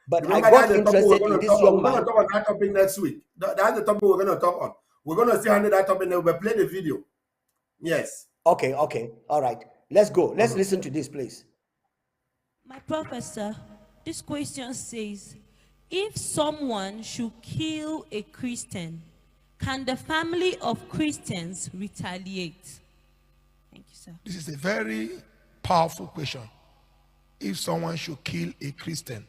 But I got interested in this young man. We're going to talk on that topic next week. That's the topic we're going to talk on. We're going to see under that topic and we'll play the video. Yes. Okay. All right. Let's go. Let's listen to this, please. My professor, this question says, if someone should kill a Christian, can the family of Christians retaliate? Thank you, sir. This is a very powerful question. If someone should kill a Christian,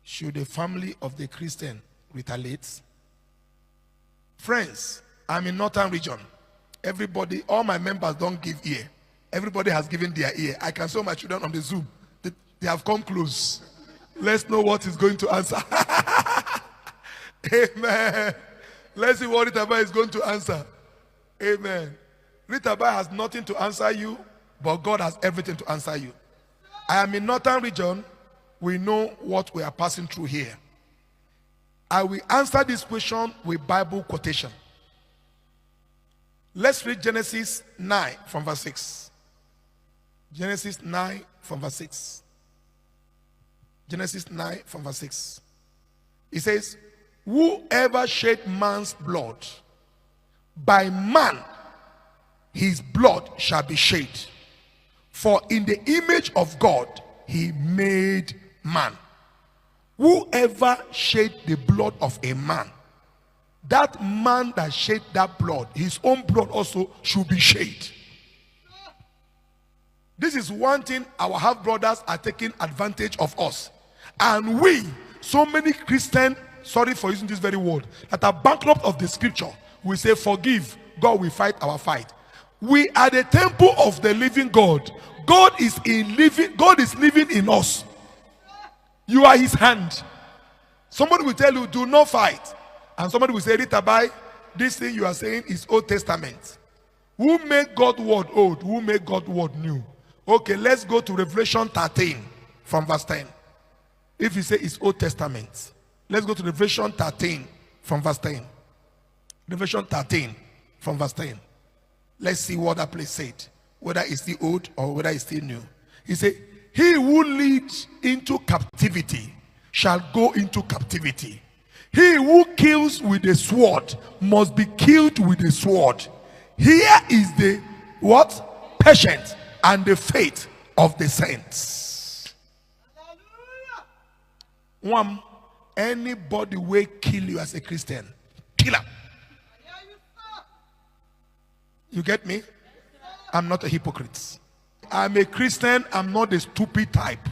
should the family of the Christian retaliate? Friends, I'm in Northern region. Everybody, all my members don't give ear. Everybody has given their ear. I can show my children on the Zoom. They have come close. Let's know what is going to answer. Amen. Let's see what Rita Bai is going to answer. Amen. Rita Bai has nothing to answer you, but God has everything to answer you. I am in Northern region. We know what we are passing through here. I will answer this question with Bible quotation. Let's read Genesis 9 from verse 6. Genesis 9 from verse 6. Genesis 9 from verse 6. It says, whoever shed man's blood, by man his blood shall be shed. For in the image of God he made man. Whoever shed the blood of a man, that man that shed that blood, his own blood also should be shed. This is one thing our half brothers are taking advantage of us. And we, so many Christians, sorry for using this very word, that are bankrupt of the scripture, we say forgive, God will fight our fight. We are the temple of the living God. God is living in us. You are his hand. Somebody will tell you, do not fight. And somebody will say, Rita Bai, this thing you are saying is Old Testament. Who made God's word old? Who made God's word new? Okay, let's go to Revelation 13 from verse 10. If you say it's Old Testament, let's go to Revelation 13 from verse 10. Revelation 13 from verse 10. Let's see what that place said. Whether it's still old or whether it's still new. He said, he who leads into captivity shall go into captivity. He who kills with the sword must be killed with the sword. Here is the what? Patience and the faith of the saints. One, anybody will kill you as a Christian, kill him. You get me? I'm not a hypocrite. I'm a Christian. I'm not the stupid type.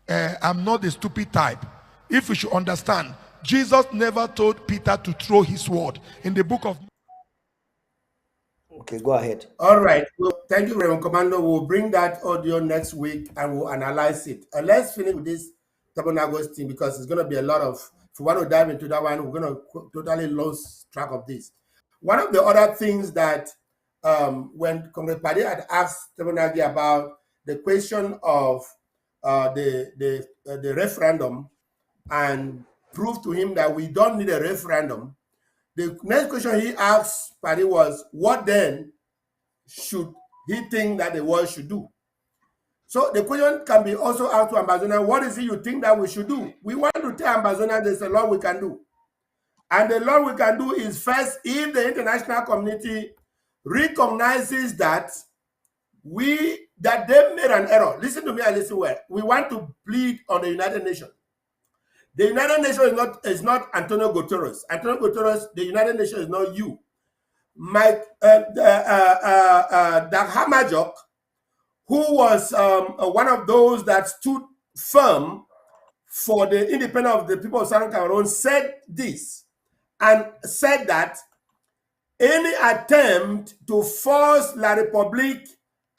I'm not the stupid type. If you should understand, Jesus never told Peter to throw his sword. In the book of... Okay, go ahead. All right. Well, thank you, Rev. Komando. We'll bring that audio next week and we'll analyze it. Let's finish with this Tabernacle thing because it's going to be a lot of... If we want to dive into that one, we're going to totally lose track of this. One of the other things that when Comrade Padi had asked Tabernacle about the question of the referendum and proved to him that we don't need a referendum, the next question he asked Padi was, what then should he think that the world should do? So the question can be also asked to Ambazona, what is it you think that we should do? We want to tell Ambazona there's a lot we can do. And the lot we can do is first, if the international community recognizes that they made an error. Listen to me and listen well. We want to plead on the United Nations. The United Nations is not Antonio Guterres. Antonio Guterres, the United Nations is not you. Dag Hammarskjöld, who was one of those that stood firm for the independence of the people of Southern Cameroon, said this and said that any attempt to force La République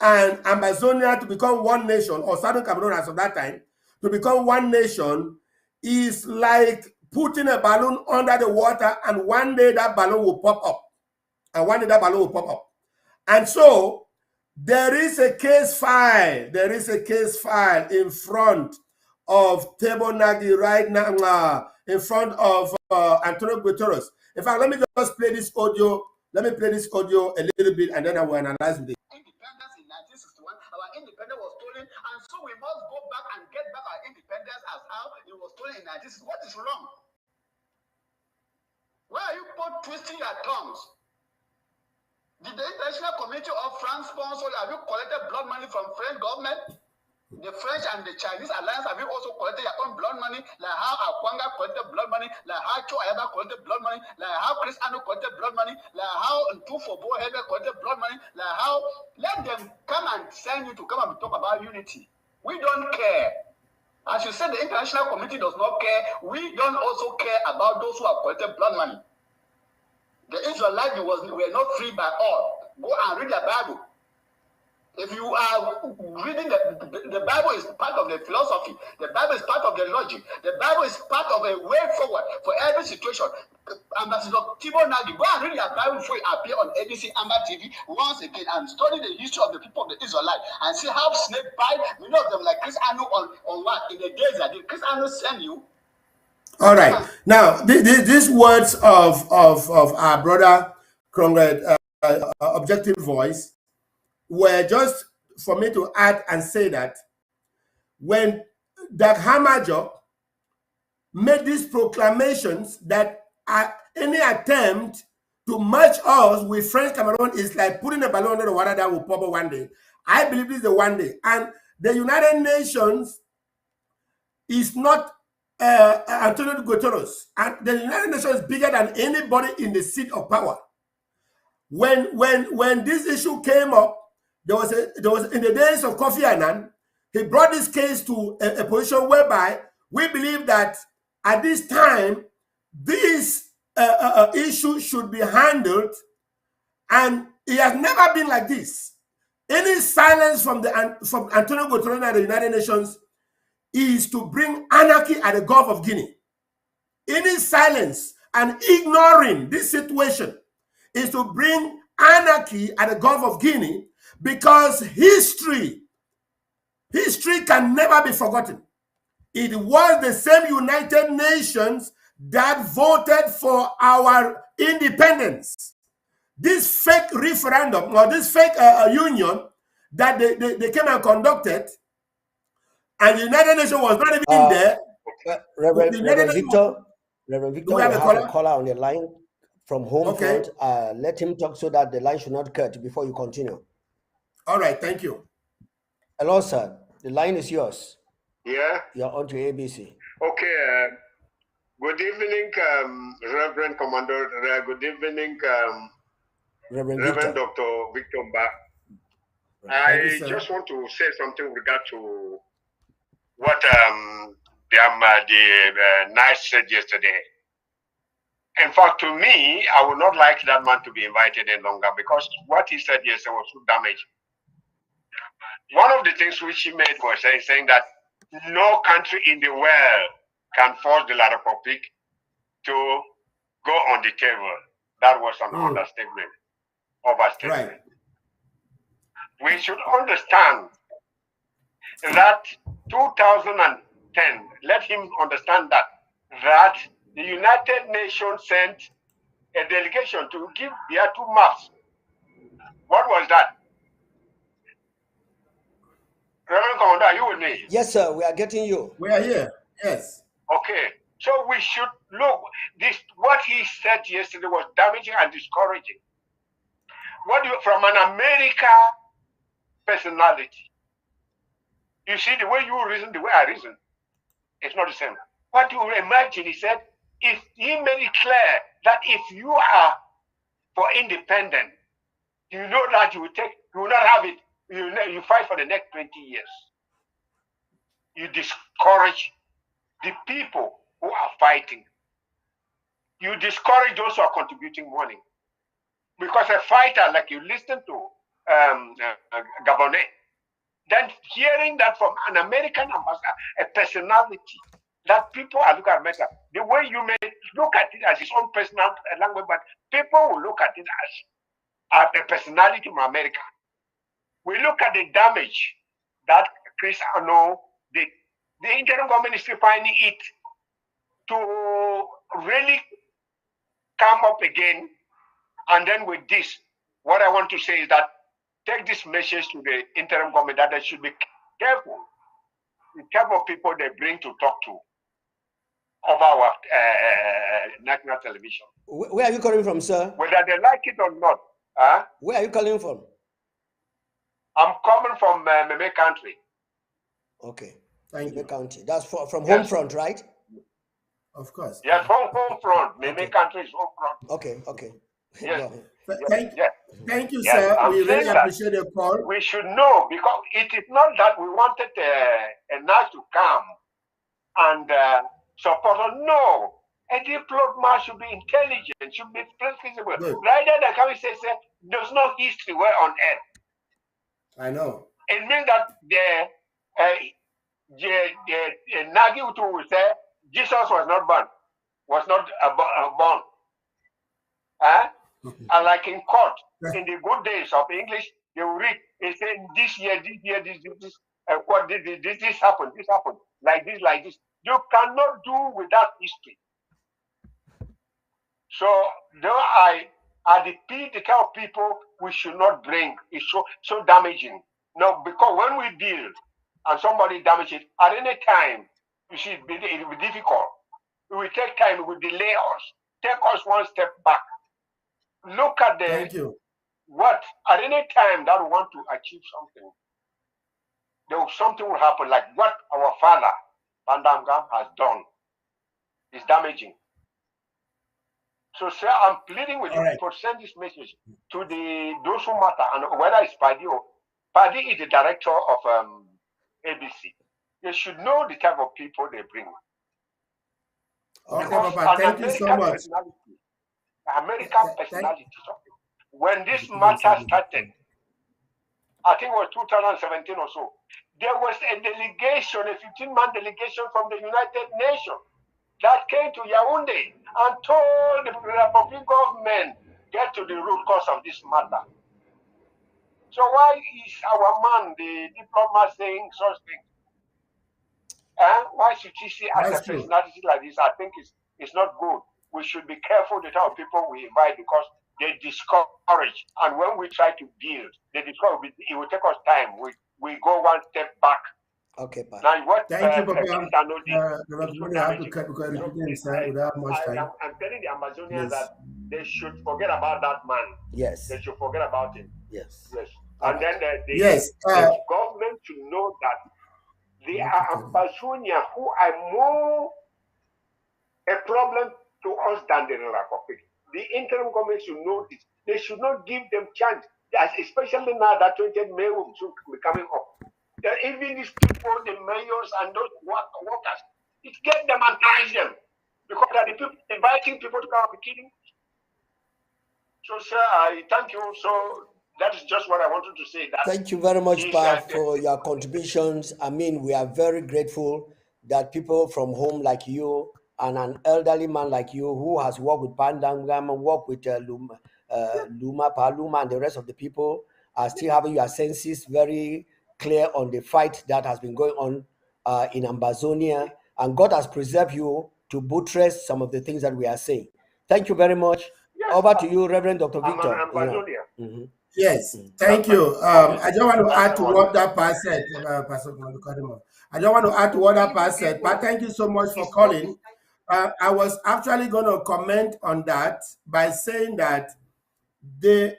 and Amazonia to become one nation, or Southern Cameroon as of that time, to become one nation, is like putting a balloon under the water, and one day that balloon will pop up. And so there is a case file. There is a case file in front of Tebo Nagy right now, in front of Antonio Guterres. In fact, let me just play this audio. Let me play this audio a little bit, and then I will analyze it. Independence in 1961, our independence was stolen, and so we must go back and get back our independence as how it was stolen in 1960. What is wrong? Why are you both twisting your tongues? Did the international community of France sponsor? Have you collected blood money from French government? The French and the Chinese alliance, have you also collected your own blood money? Like how Akwanga collected blood money, like how Cho Ayaba collected blood money, like how Chris Ano collected blood money, like how Ntufo Bohebe collected blood money, like how... Let them come and send you to come and talk about unity. We don't care. As you said, the international community does not care. We don't also care about those who have collected blood money. The Israelites were not free by all. Go and read the Bible. If you are reading the Bible is part of the philosophy. The Bible is part of the logic. The Bible is part of a way forward for every situation. Ambassador Tibo Nagi, go and read your Bible before you appear on ABC Amber TV once again and study the history of the people of the Israelites and see how snake bite many of them like Chris Anu on what in the days that did Chris Anu send you. All right. Now, these words of our brother, Conrad, Objective Voice, were just for me to add and say that when Dag Hammarskjöld made these proclamations that any attempt to merge us with French Cameroon is like putting a balloon under the water that will pop up one day. I believe this is the one day. And the United Nations is not Antonio Guterres. And the United Nations is bigger than anybody in the seat of power. When this issue came up, there was in the days of Kofi Annan, he brought this case to a position whereby we believe that at this time, this issue should be handled, and it has never been like this. Any silence from Antonio Guterres and the United Nations is to bring anarchy at the Gulf of Guinea. Any silence and ignoring this situation is to bring anarchy at the Gulf of Guinea, because history can never be forgotten. It was the same United Nations that voted for our independence. This fake referendum or this fake union that they came and conducted, and the United Nations was not even there. Reverend Victor, we have a caller on the line from Homefront. Okay. Let him talk so that the line should not cut before you continue. All right, thank you. Hello, sir. The line is yours. Yeah. You're on to ABC. Okay. Good evening, Reverend Komando. Good evening, Reverend Dr. Victor Mbah. I just want to say something with regard to what the Nash said yesterday. In fact, to me, I would not like that man to be invited any longer, because what he said yesterday was so damaging. One of the things which he made was saying that no country in the world can force the La Republic to go on the table. That was an understatement, overstatement. Right. We should understand that 2010, let him understand that the United Nations sent a delegation to give their 2 maps. What was that? Reverend Komando, are you with me? Yes, sir. We are getting you. We are here. Yes. Okay. So we should look. What he said yesterday was damaging and discouraging. From an America personality, you see the way you reason, the way I reason, it's not the same. What you imagine, he said, if he made it clear that if you are for independent, you know that you will not have it. You fight for the next 20 years. You discourage the people who are fighting. You discourage those who are contributing money. Because a fighter, like you listen to Gabonais, then hearing that from an American ambassador, a personality, that people are looking at America, the way you may look at it as his own personal language, but people will look at it as a personality from America. We look at the damage that Chris Ano did. The interim government is still finding it to really come up again. And then with this, what I want to say is that take this message to the interim government that they should be careful. The type of people they bring to talk to over our national television. Where are you calling from, sir? Whether they like it or not. Where are you calling from? I'm coming from Mbah country. Okay. Thank you. County. That's from Homefront, right? Of course. Yes, from Homefront. Mbah country is Homefront. Okay. Yes. Thank you, Yes, sir. I'm We really saying appreciate your call. We should know, because it is not that we wanted a Nash to come and supporter. No. A diplomat should be intelligent, should be flexible. Rather than coming say, there's no history where on earth. I know. It means that the Nagi Utu will say Jesus was not born. And like in court, in the good days of English, they will read, they say this year, this happened, like this. You cannot do without history. So I the kind of people we should not bring. It's so damaging. No, because when we build and somebody damage it, at any time, you see, it will be difficult. It will take time, it will delay us, take us one step back. Look at what at any time that we want to achieve something, something will happen, like what our father Bandamgam has done is damaging. So, sir, I'm pleading with you to send this message to those who matter, and whether it's Paddy or Paddy is the director of ABC. They should know the type of people they bring. Okay, Papa, thank you so much. American personality. When this matter started, I think it was 2017 or so, there was a delegation, a 15-man delegation from the United Nations that came to Yaoundé and told the Republic government, get to the root cause of this matter. So why is our man, the diplomat, saying such things? Why should he see as a personality like this? I think it's not good. We should be careful the type of people we invite, because they discourage. And when we try to build, they discourage. It will take us time. We go one step back. Okay, Pat. Now, what thank you, Papa. I'm telling the Amazonians that they should forget about that man. Yes. They should forget about him. Yes. Yes. And then the government should know that they are Amazonians who are more a problem to us than the Republic. The interim government should know this. They should not give them chance, especially now that 20th May will soon be coming up. That even these people, the mayors and those workers, it get them and punish them, because they're the people inviting people to come and be killing. So, sir, I thank you. So that is just what I wanted to say. That thank you very much, Pat, for your contributions. I mean, we are very grateful that people from home like you and an elderly man like you who has worked with Pandangam and worked with Luma, Paluma, and the rest of the people are still having your senses very clear on the fight that has been going on in Ambazonia, and God has preserved you to buttress some of the things that we are saying. Thank you very much. Yes. Over to you, Rev.Dr. Victor. Yes, thank you. I just want to add to what that pastor said. I just want to add to what that pastor said. But thank you so much for calling. I was actually going to comment on that by saying that that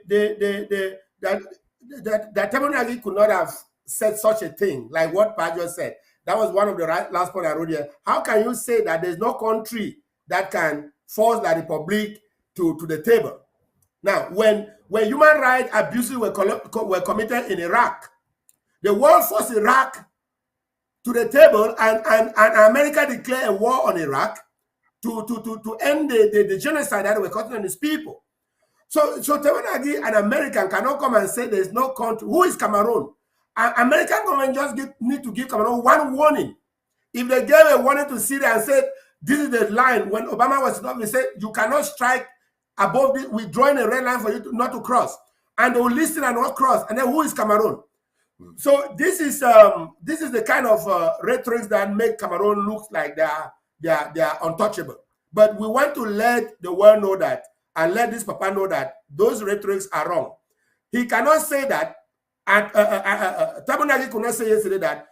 Tabonagi could not have said such a thing like what Pajo said. That was one of the last point I wrote here. How can you say that there's no country that can force the Republic to the table? Now, when human rights abuses were committed in Iraq, the world forced Iraq to the table, and America declared a war on Iraq to end the genocide that were causing on these people. So Tabonagi, an American, cannot come and say there's no country. Who is Cameroon? American government just need to give Cameroon one warning. If they gave a warning to Syria and said, this is the line, when Obama was not, they said, you cannot strike above this, we're drawing a red line for you not to cross. And they will listen and not cross. And then who is Cameroon? So this is the kind of rhetoric that make Cameroon look like they are untouchable. But we want to let the world know that, and let this Papa know that those rhetorics are wrong. He cannot say that, and Tabonagi could not say yesterday that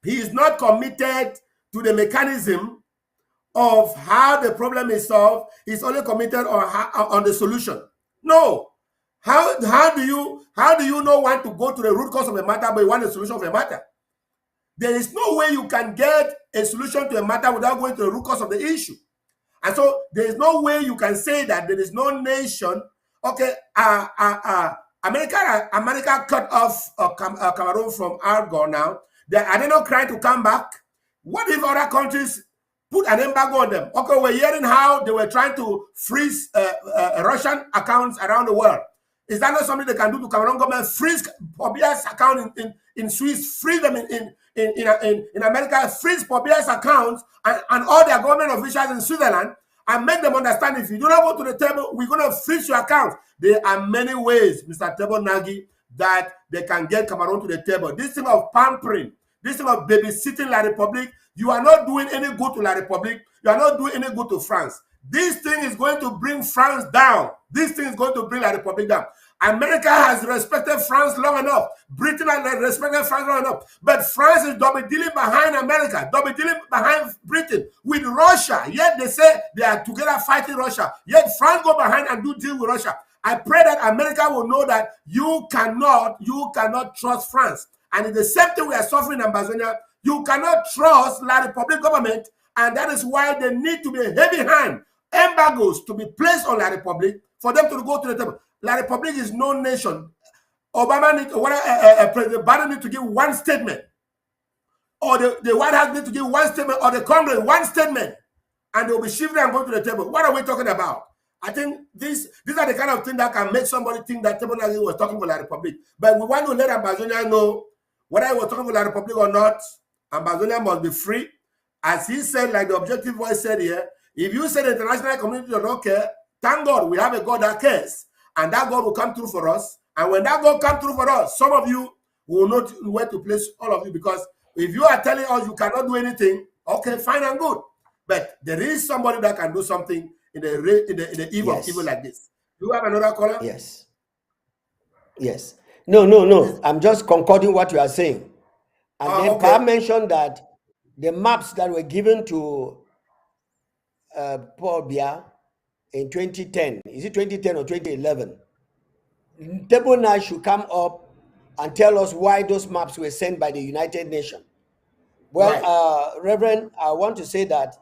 he is not committed to the mechanism of how the problem is solved. He's only committed on the solution. No. How do you not want to go to the root cause of a matter, but you want a solution of a matter? There is no way you can get a solution to a matter without going to the root cause of the issue. And so there is no way you can say that there is no nation. Okay, America cut off Cameroon from Argo now. Are they not trying to come back? What if other countries put an embargo on them? Okay, we're hearing how they were trying to freeze Russian accounts around the world. Is that not something they can do to Cameroon government? Freeze Pobia's account in Swiss, freeze them in America, freeze Pobia's accounts and all their government officials in Switzerland, and make them understand if you do not go to the table, we're going to freeze your account. There are many ways, Mr. Tebo Nagy, that they can get Cameroon to the table. This thing of pampering, this thing of babysitting La Republique, you are not doing any good to La Republique. You are not doing any good to France. This thing is going to bring France down. This thing is going to bring La Republique down. America has respected France long enough. Britain has respected France long enough. But France is double-dealing behind America, double-dealing behind Britain with Russia. Yet they say they are together fighting Russia. Yet France go behind and do deal with Russia. I pray that America will know that you cannot trust France. And it's the same thing we are suffering in Amazonia. You cannot trust La Republique government, and that is why they need to be a heavy hand, embargoes to be placed on La Republique for them to go to the table. La Republique is no nation. President Biden need to give one statement, or the White House need to give one statement, or the Congress one statement, and they'll be shifting and going to the table. What are we talking about? I think these are the kind of things that can make somebody think that Tebo Nagy was talking for La Republique. But we want to let Amazonia know whether he was talking for La Republique or not. Amazonia must be free. As he said, like the objective voice said here, if you say the international community does not care, thank God we have a God that cares. And that God will come through for us. And when that God comes through for us, some of you will know where to place all of you. Because if you are telling us you cannot do anything, okay, fine and good. But there is somebody that can do something in the eve of evil like this. Do you have another caller? Yes. Yes. No. I'm just concording what you are saying. And then Pa mentioned that the maps that were given to Paul Biya in 2010, is it 2010 or 2011? Tebo Nagy should come up and tell us why those maps were sent by the United Nations. Well, Reverend, I want to say that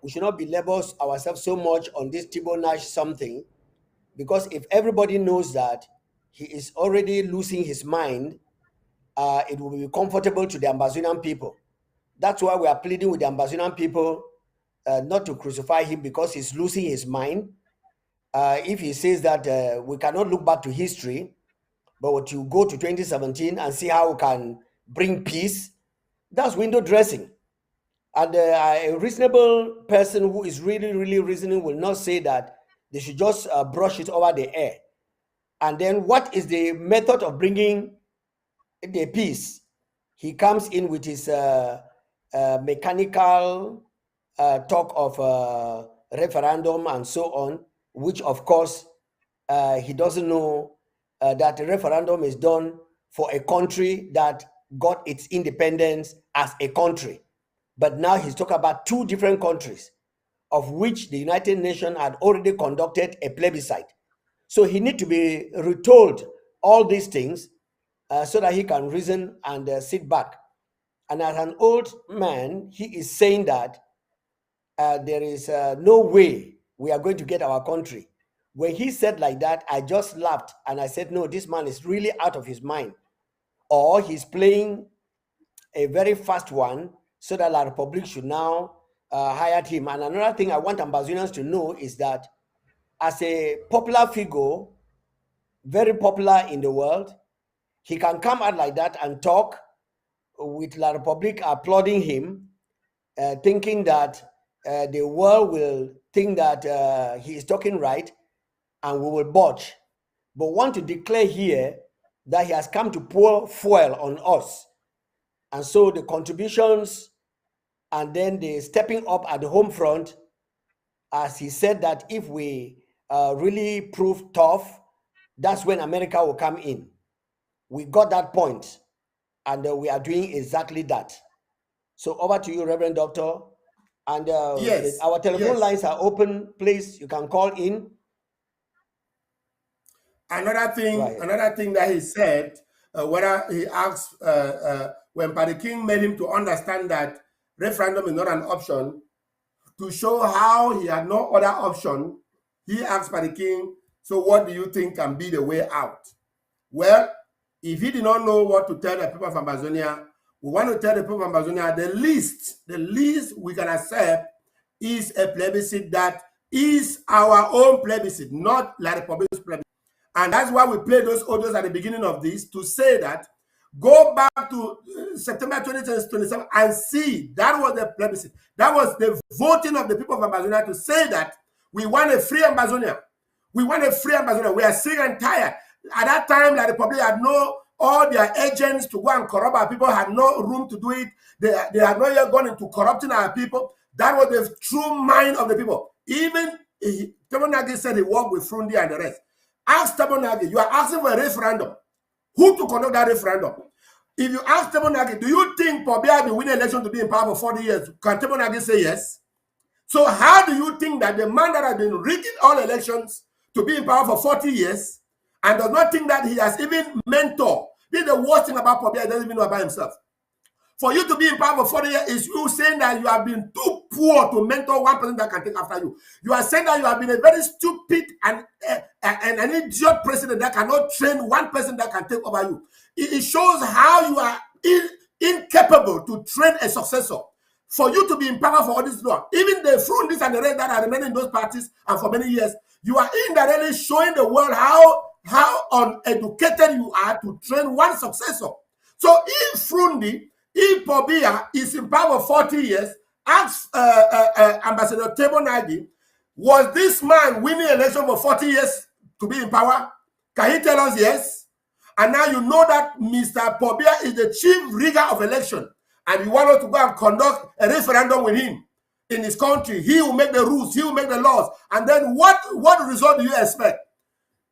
we should not belabor ourselves so much on this Tebo Nagy something, because if everybody knows that he is already losing his mind, it will be comfortable to the Ambazonian people. That's why we are pleading with the Ambazonian people not to crucify him, because he's losing his mind. If he says that we cannot look back to history, but to go to 2017 and see how we can bring peace, that's window dressing. And a reasonable person who is really, really reasoning will not say that they should just brush it over the air. And then what is the method of bringing the peace? He comes in with his mechanical talk of referendum and so on, which of course he doesn't know that a referendum is done for a country that got its independence as a country. But now he's talking about two different countries, of which the United Nations had already conducted a plebiscite. So he needs to be retold all these things so that he can reason and sit back. And as an old man, he is saying that there is no way we are going to get our country. When he said like that, I just laughed and I said, no, this man is really out of his mind. Or he's playing a very fast one so that La Republique should now hire him. And another thing I want Ambazonians to know is that as a popular figure, very popular in the world, he can come out like that and talk with La Republique applauding him, thinking that the world will think that he is talking right and we will budge. But want to declare here that he has come to pour fuel on us. And so the contributions and then the stepping up at the home front, as he said that if we really prove tough, that's when America will come in. We got that point, and we are doing exactly that. So over to you, Reverend Doctor. And yes, our telephone lines are open. Please, you can call in. Another thing that he said, whether he asked when Paddy King made him to understand that referendum is not an option, to show how he had no other option, he asked Paddy King, so what do you think can be the way out? Well, if he did not know what to tell the people of Amazonia, we want to tell the people of Amazonia the least we can accept is a plebiscite that is our own plebiscite, not La Republic's plebiscite. And that's why we played those audios at the beginning of this to say that go back to September 2027 and see that was the plebiscite. That was the voting of the people of Amazonia to say that we want a free Amazonia. We want a free Amazonia. We are sick and tired. At that time, La Republic had all their agents to go and corrupt our people, had no room to do it. They had not yet gone into corrupting our people. That was the true mind of the people. Even Thabo Mbeki said he worked with Frundi and the rest. Ask Thabo Mbeki, you are asking for a referendum. Who to conduct that referendum? If you ask Thabo Mbeki, do you think Pobia will win an election to be in power for 40 years? Can Thabo Mbeki say yes? So how do you think that the man that has been rigging all elections to be in power for 40 years and does not think that he has even mentored? This is the worst thing about Pobia, he doesn't even know about himself. For you to be in power for 40 years is you saying that you have been too poor to mentor one person that can take after you. You are saying that you have been a very stupid and an idiot president that cannot train one person that can take over you. It shows how you are incapable to train a successor. For you to be in power for all this long, even the Frundis and the rest that are remaining in those parties and for many years, you are indirectly showing the world how uneducated you are to train one successor. So if Frundi, if Pobia is in power for 40 years, ask Ambassador Thabo Mbeki, was this man winning election for 40 years to be in power? Can he tell us yes? And now you know that Mr. Pobia is the chief rigger of election, and you want us to go and conduct a referendum with him in his country. He will make the rules, he will make the laws. And then what result do you expect?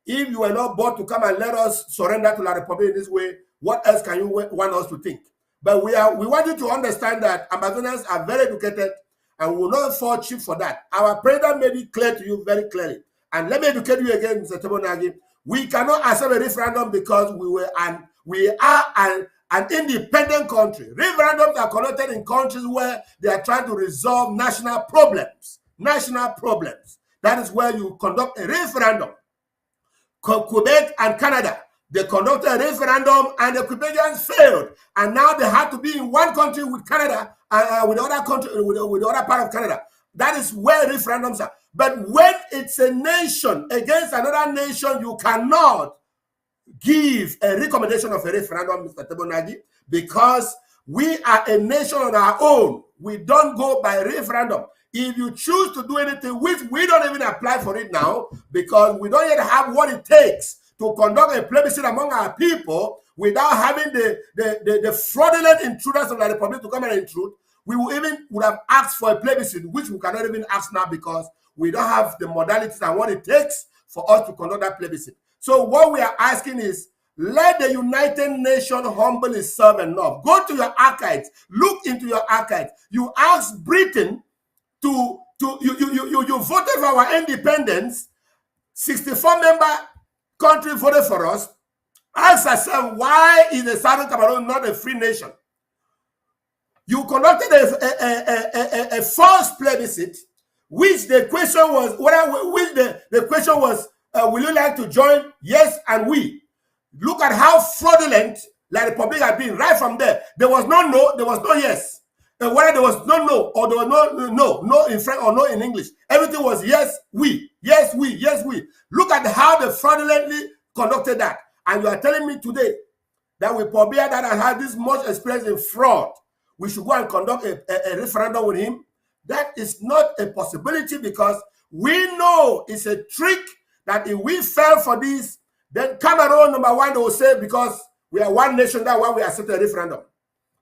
If you were not bought to come and let us surrender to La Republic in this way, what else can you want us to think? But we want you to understand that Amazonians are very educated and will not fall cheap for that. Our president made it clear to you very clearly. And let me educate you again, Mr. Thabo Mbeki. We cannot accept a referendum because we are an independent country. Referendums are conducted in countries where they are trying to resolve national problems. National problems. That is where you conduct a referendum. Quebec and Canada, they conducted a referendum and the Quebecians failed. And now they have to be in one country with Canada, with the other country, with the other part of Canada. That is where referendums are. But when it's a nation against another nation, you cannot give a recommendation of a referendum, Mr. Thabo Mbeki, because we are a nation on our own. We don't go by referendum. If you choose to do anything, which we don't even apply for it now, because we don't yet have what it takes to conduct a plebiscite among our people without having the fraudulent intruders of the Republic to come and intrude, we would have asked for a plebiscite, which we cannot even ask now because we don't have the modalities and what it takes for us to conduct that plebiscite. So what we are asking is, let the United Nations humble itself enough. Go to your archives, look into your archives. You asked Britain you voted for our independence. 64-member country voted for us. Ask yourself, why is the Southern Cameroon not a free nation? You conducted a false plebiscite, which the question was, will you like to join? Yes, and we. Look at how fraudulent La Republic had been right from there. There was no no, there was no yes. And whether there was no or there was no in French or no in English, everything was yes, we, yes, we, yes, we. Look at how they fraudulently conducted that. And you are telling me today that with Pobia that has had this much experience in fraud, we should go and conduct a referendum with him? That is not a possibility, because we know it's a trick that if we fell for this, then Cameroon, number one, they will say, because we are one nation, that's why we accept a referendum.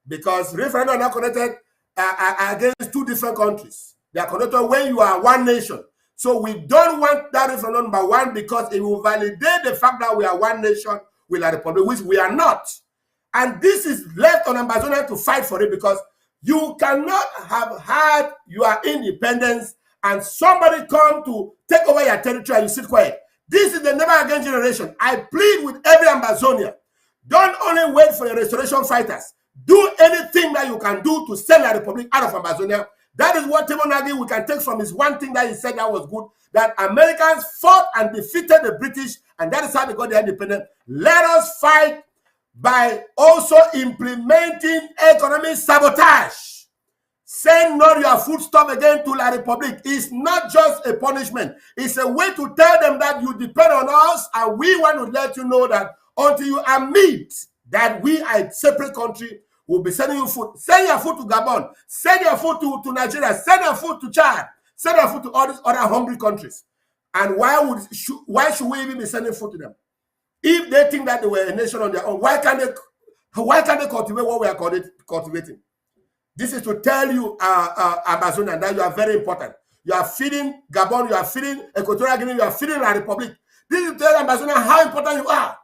Because referendum are not connected against two different countries. They are connected when you are one nation. So we don't want that referendum, number one, because it will validate the fact that we are one nation with a republic, which we are not. And this is left on Amazonia to fight for it, because you cannot have had your independence and somebody come to take over your territory and you sit quiet. This is the never again generation. I plead with every Amazonian. Don't only wait for the restoration fighters. Do anything that you can do to send the republic out of Amazonia. That is what Thabo Mbeki we can take from his one thing that he said that was good, that Americans fought and defeated the British, and that is how they got their independence. Let us fight by also implementing economic sabotage. Send not your foodstuff again to La Republique. It's not just a punishment. It's a way to tell them that you depend on us, and we want to let you know that until you admit that we are a separate country, we'll be sending you food. Send your food to Gabon. Send your food to Nigeria. Send your food to Chad. Send your food to all these other hungry countries. And why should we even be sending food to them? If they think that they were a nation on their own, why can't they cultivate what we are cultivating? This is to tell you, Amazonian, that you are very important. You are feeding Gabon, you are feeding Equatorial Guinea, you are feeding La Republique. This is to tell Amazonian how important you are.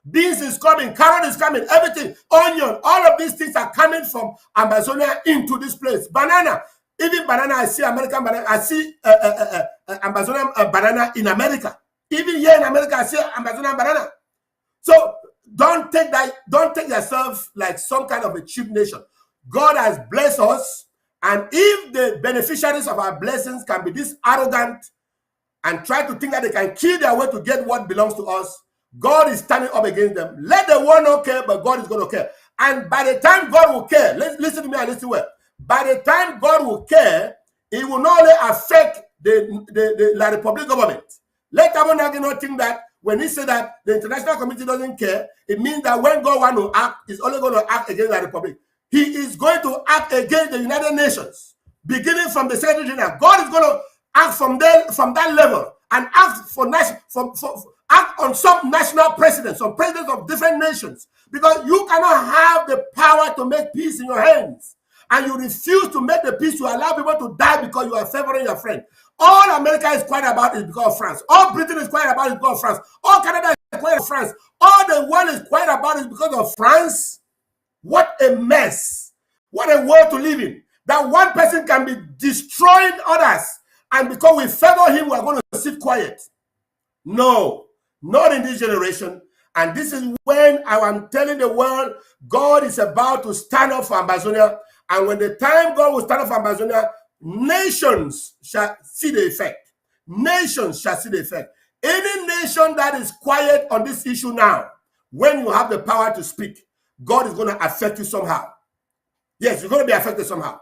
Beans is coming, carrot is coming, everything, onion, all of these things are coming from Amazonia into this place. Banana, even banana, I see American banana, I see Amazonian banana in America. Even here in America, I see Amazonian banana. So don't take yourself like some kind of a cheap nation. God has blessed us, and if the beneficiaries of our blessings can be this arrogant and try to think that they can kill their way to get what belongs to us, God is standing up against them. Let the world not care, but God is going to care. And by the time God will care, listen to me and listen well. By the time God will care, it will not only affect the La Republique government. Let Abonagi not think that when he said that the international community doesn't care, it means that when God wants to act, he's only going to act against La Republique. He is going to act against the United Nations, beginning from the Secretary General. God is going to act from that level and act act on some national presidents, some presidents of different nations, because you cannot have the power to make peace in your hands, and you refuse to make the peace to allow people to die because you are favoring your friend. All America is quiet about is because of France. All Britain is quiet about is because of France. All Canada is quiet about France. All the world is quiet about is because of France. What a mess. What a world to live in. That one person can be destroying others, and because we favor him, we are going to sit quiet. No, not in this generation. And this is when I am telling the world, God is about to stand up for Amazonia. And when the time God will stand up for Amazonia, nations shall see the effect. Nations shall see the effect. Any nation that is quiet on this issue now, when you have the power to speak, God is going to affect you somehow. Yes, you're going to be affected somehow.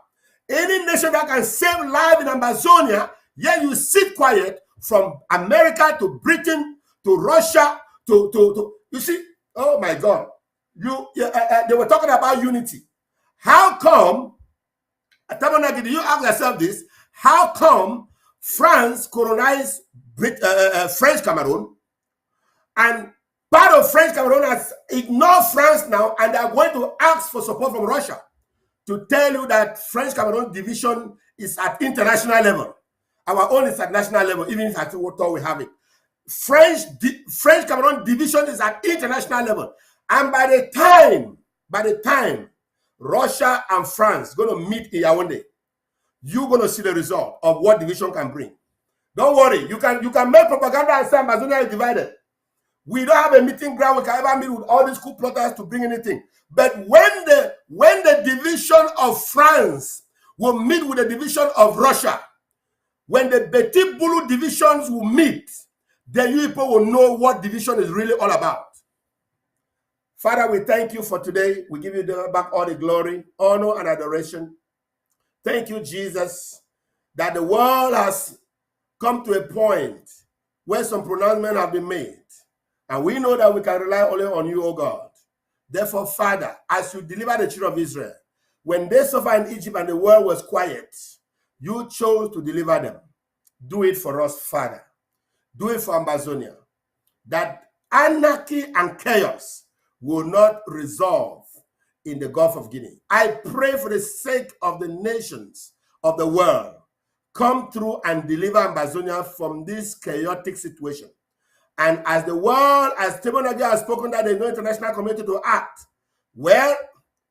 Any nation that can save life in Amazonia, yeah, you sit quiet, from America to Britain to Russia to you see, oh my God, they were talking about unity. How come, Tabanagi, do you ask yourself this? How come France colonized French Cameroon, and part of French Cameroon has ignored France now, and they are going to ask for support from Russia? To tell you that French Cameroon division is at international level. Our own is at national level, even if I thought we have it. French Cameroon division is at international level. And by the time Russia and France going to meet in Yaoundé, you're going to see the result of what division can bring. Don't worry, you can make propaganda and say Amazonia is divided. We don't have a meeting ground we can ever meet with all these coup plotters to bring anything. But when the division of France will meet with the division of Russia, when the Petit Boulou divisions will meet, then you people will know what division is really all about. Father, we thank you for today. We give you back all the glory, honor, and adoration. Thank you, Jesus, that the world has come to a point where some pronouncements have been made. And we know that we can rely only on you, O God. Therefore, Father, as you deliver the children of Israel, when they suffered in Egypt and the world was quiet, you chose to deliver them. Do it for us, Father. Do it for Amazonia. That anarchy and chaos will not resolve in the Gulf of Guinea. I pray for the sake of the nations of the world, come through and deliver Amazonia from this chaotic situation. And as the world, as Tebonagia has spoken that there is no international community to act, well,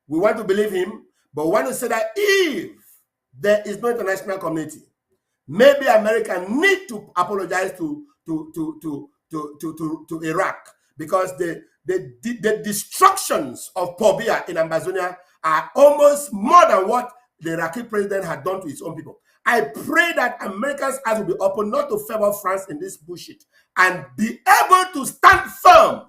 we want to believe him, but we want to say that if there is no international community, maybe America need to apologize to Iraq, because the destructions of Pobia in Amazonia are almost more than what the Iraqi president had done to his own people. I pray that America's eyes will be open not to favor France in this bullshit, and be able to stand firm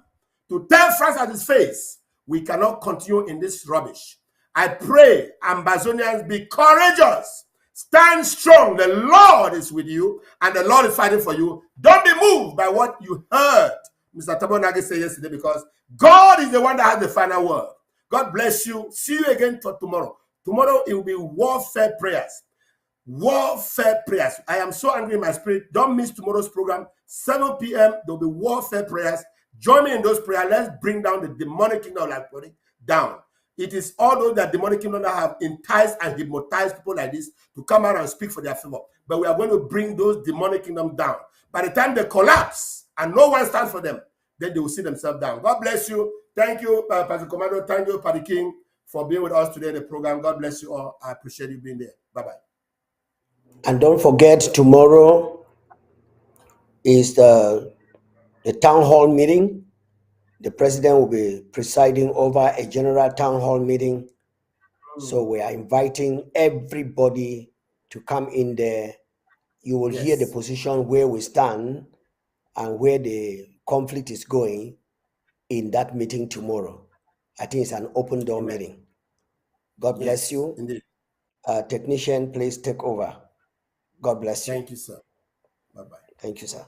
to tell France at his face, we cannot continue in this rubbish. I pray, Ambazonians, be courageous. Stand strong. The Lord is with you, and the Lord is fighting for you. Don't be moved by what you heard Mr. Tabonagi said yesterday, because God is the one that has the final word. God bless you. See you again for tomorrow. Tomorrow it will be warfare prayers. Warfare prayers. I am so angry in my spirit. Don't miss tomorrow's program. 7 p.m. There will be warfare prayers. Join me in those prayers. Let's bring down the demonic kingdom like down. It is all those that demonic kingdom that have enticed and hypnotized people like this to come out and speak for their favor. But we are going to bring those demonic kingdom down. By the time they collapse and no one stands for them, then they will see themselves down. God bless you. Thank you, Pastor Komando. Thank you, Paddy King, for being with us today in the program. God bless you all. I appreciate you being there. Bye-bye. And don't forget, tomorrow is the town hall meeting. The president will be presiding over a general town hall meeting. So we are inviting everybody to come in there. You will hear the position where we stand and where the conflict is going in that meeting tomorrow. I think it's an open door meeting. God bless you. Indeed. Technician, please take over. God bless you. Thank you, sir. Bye-bye. Thank you, sir.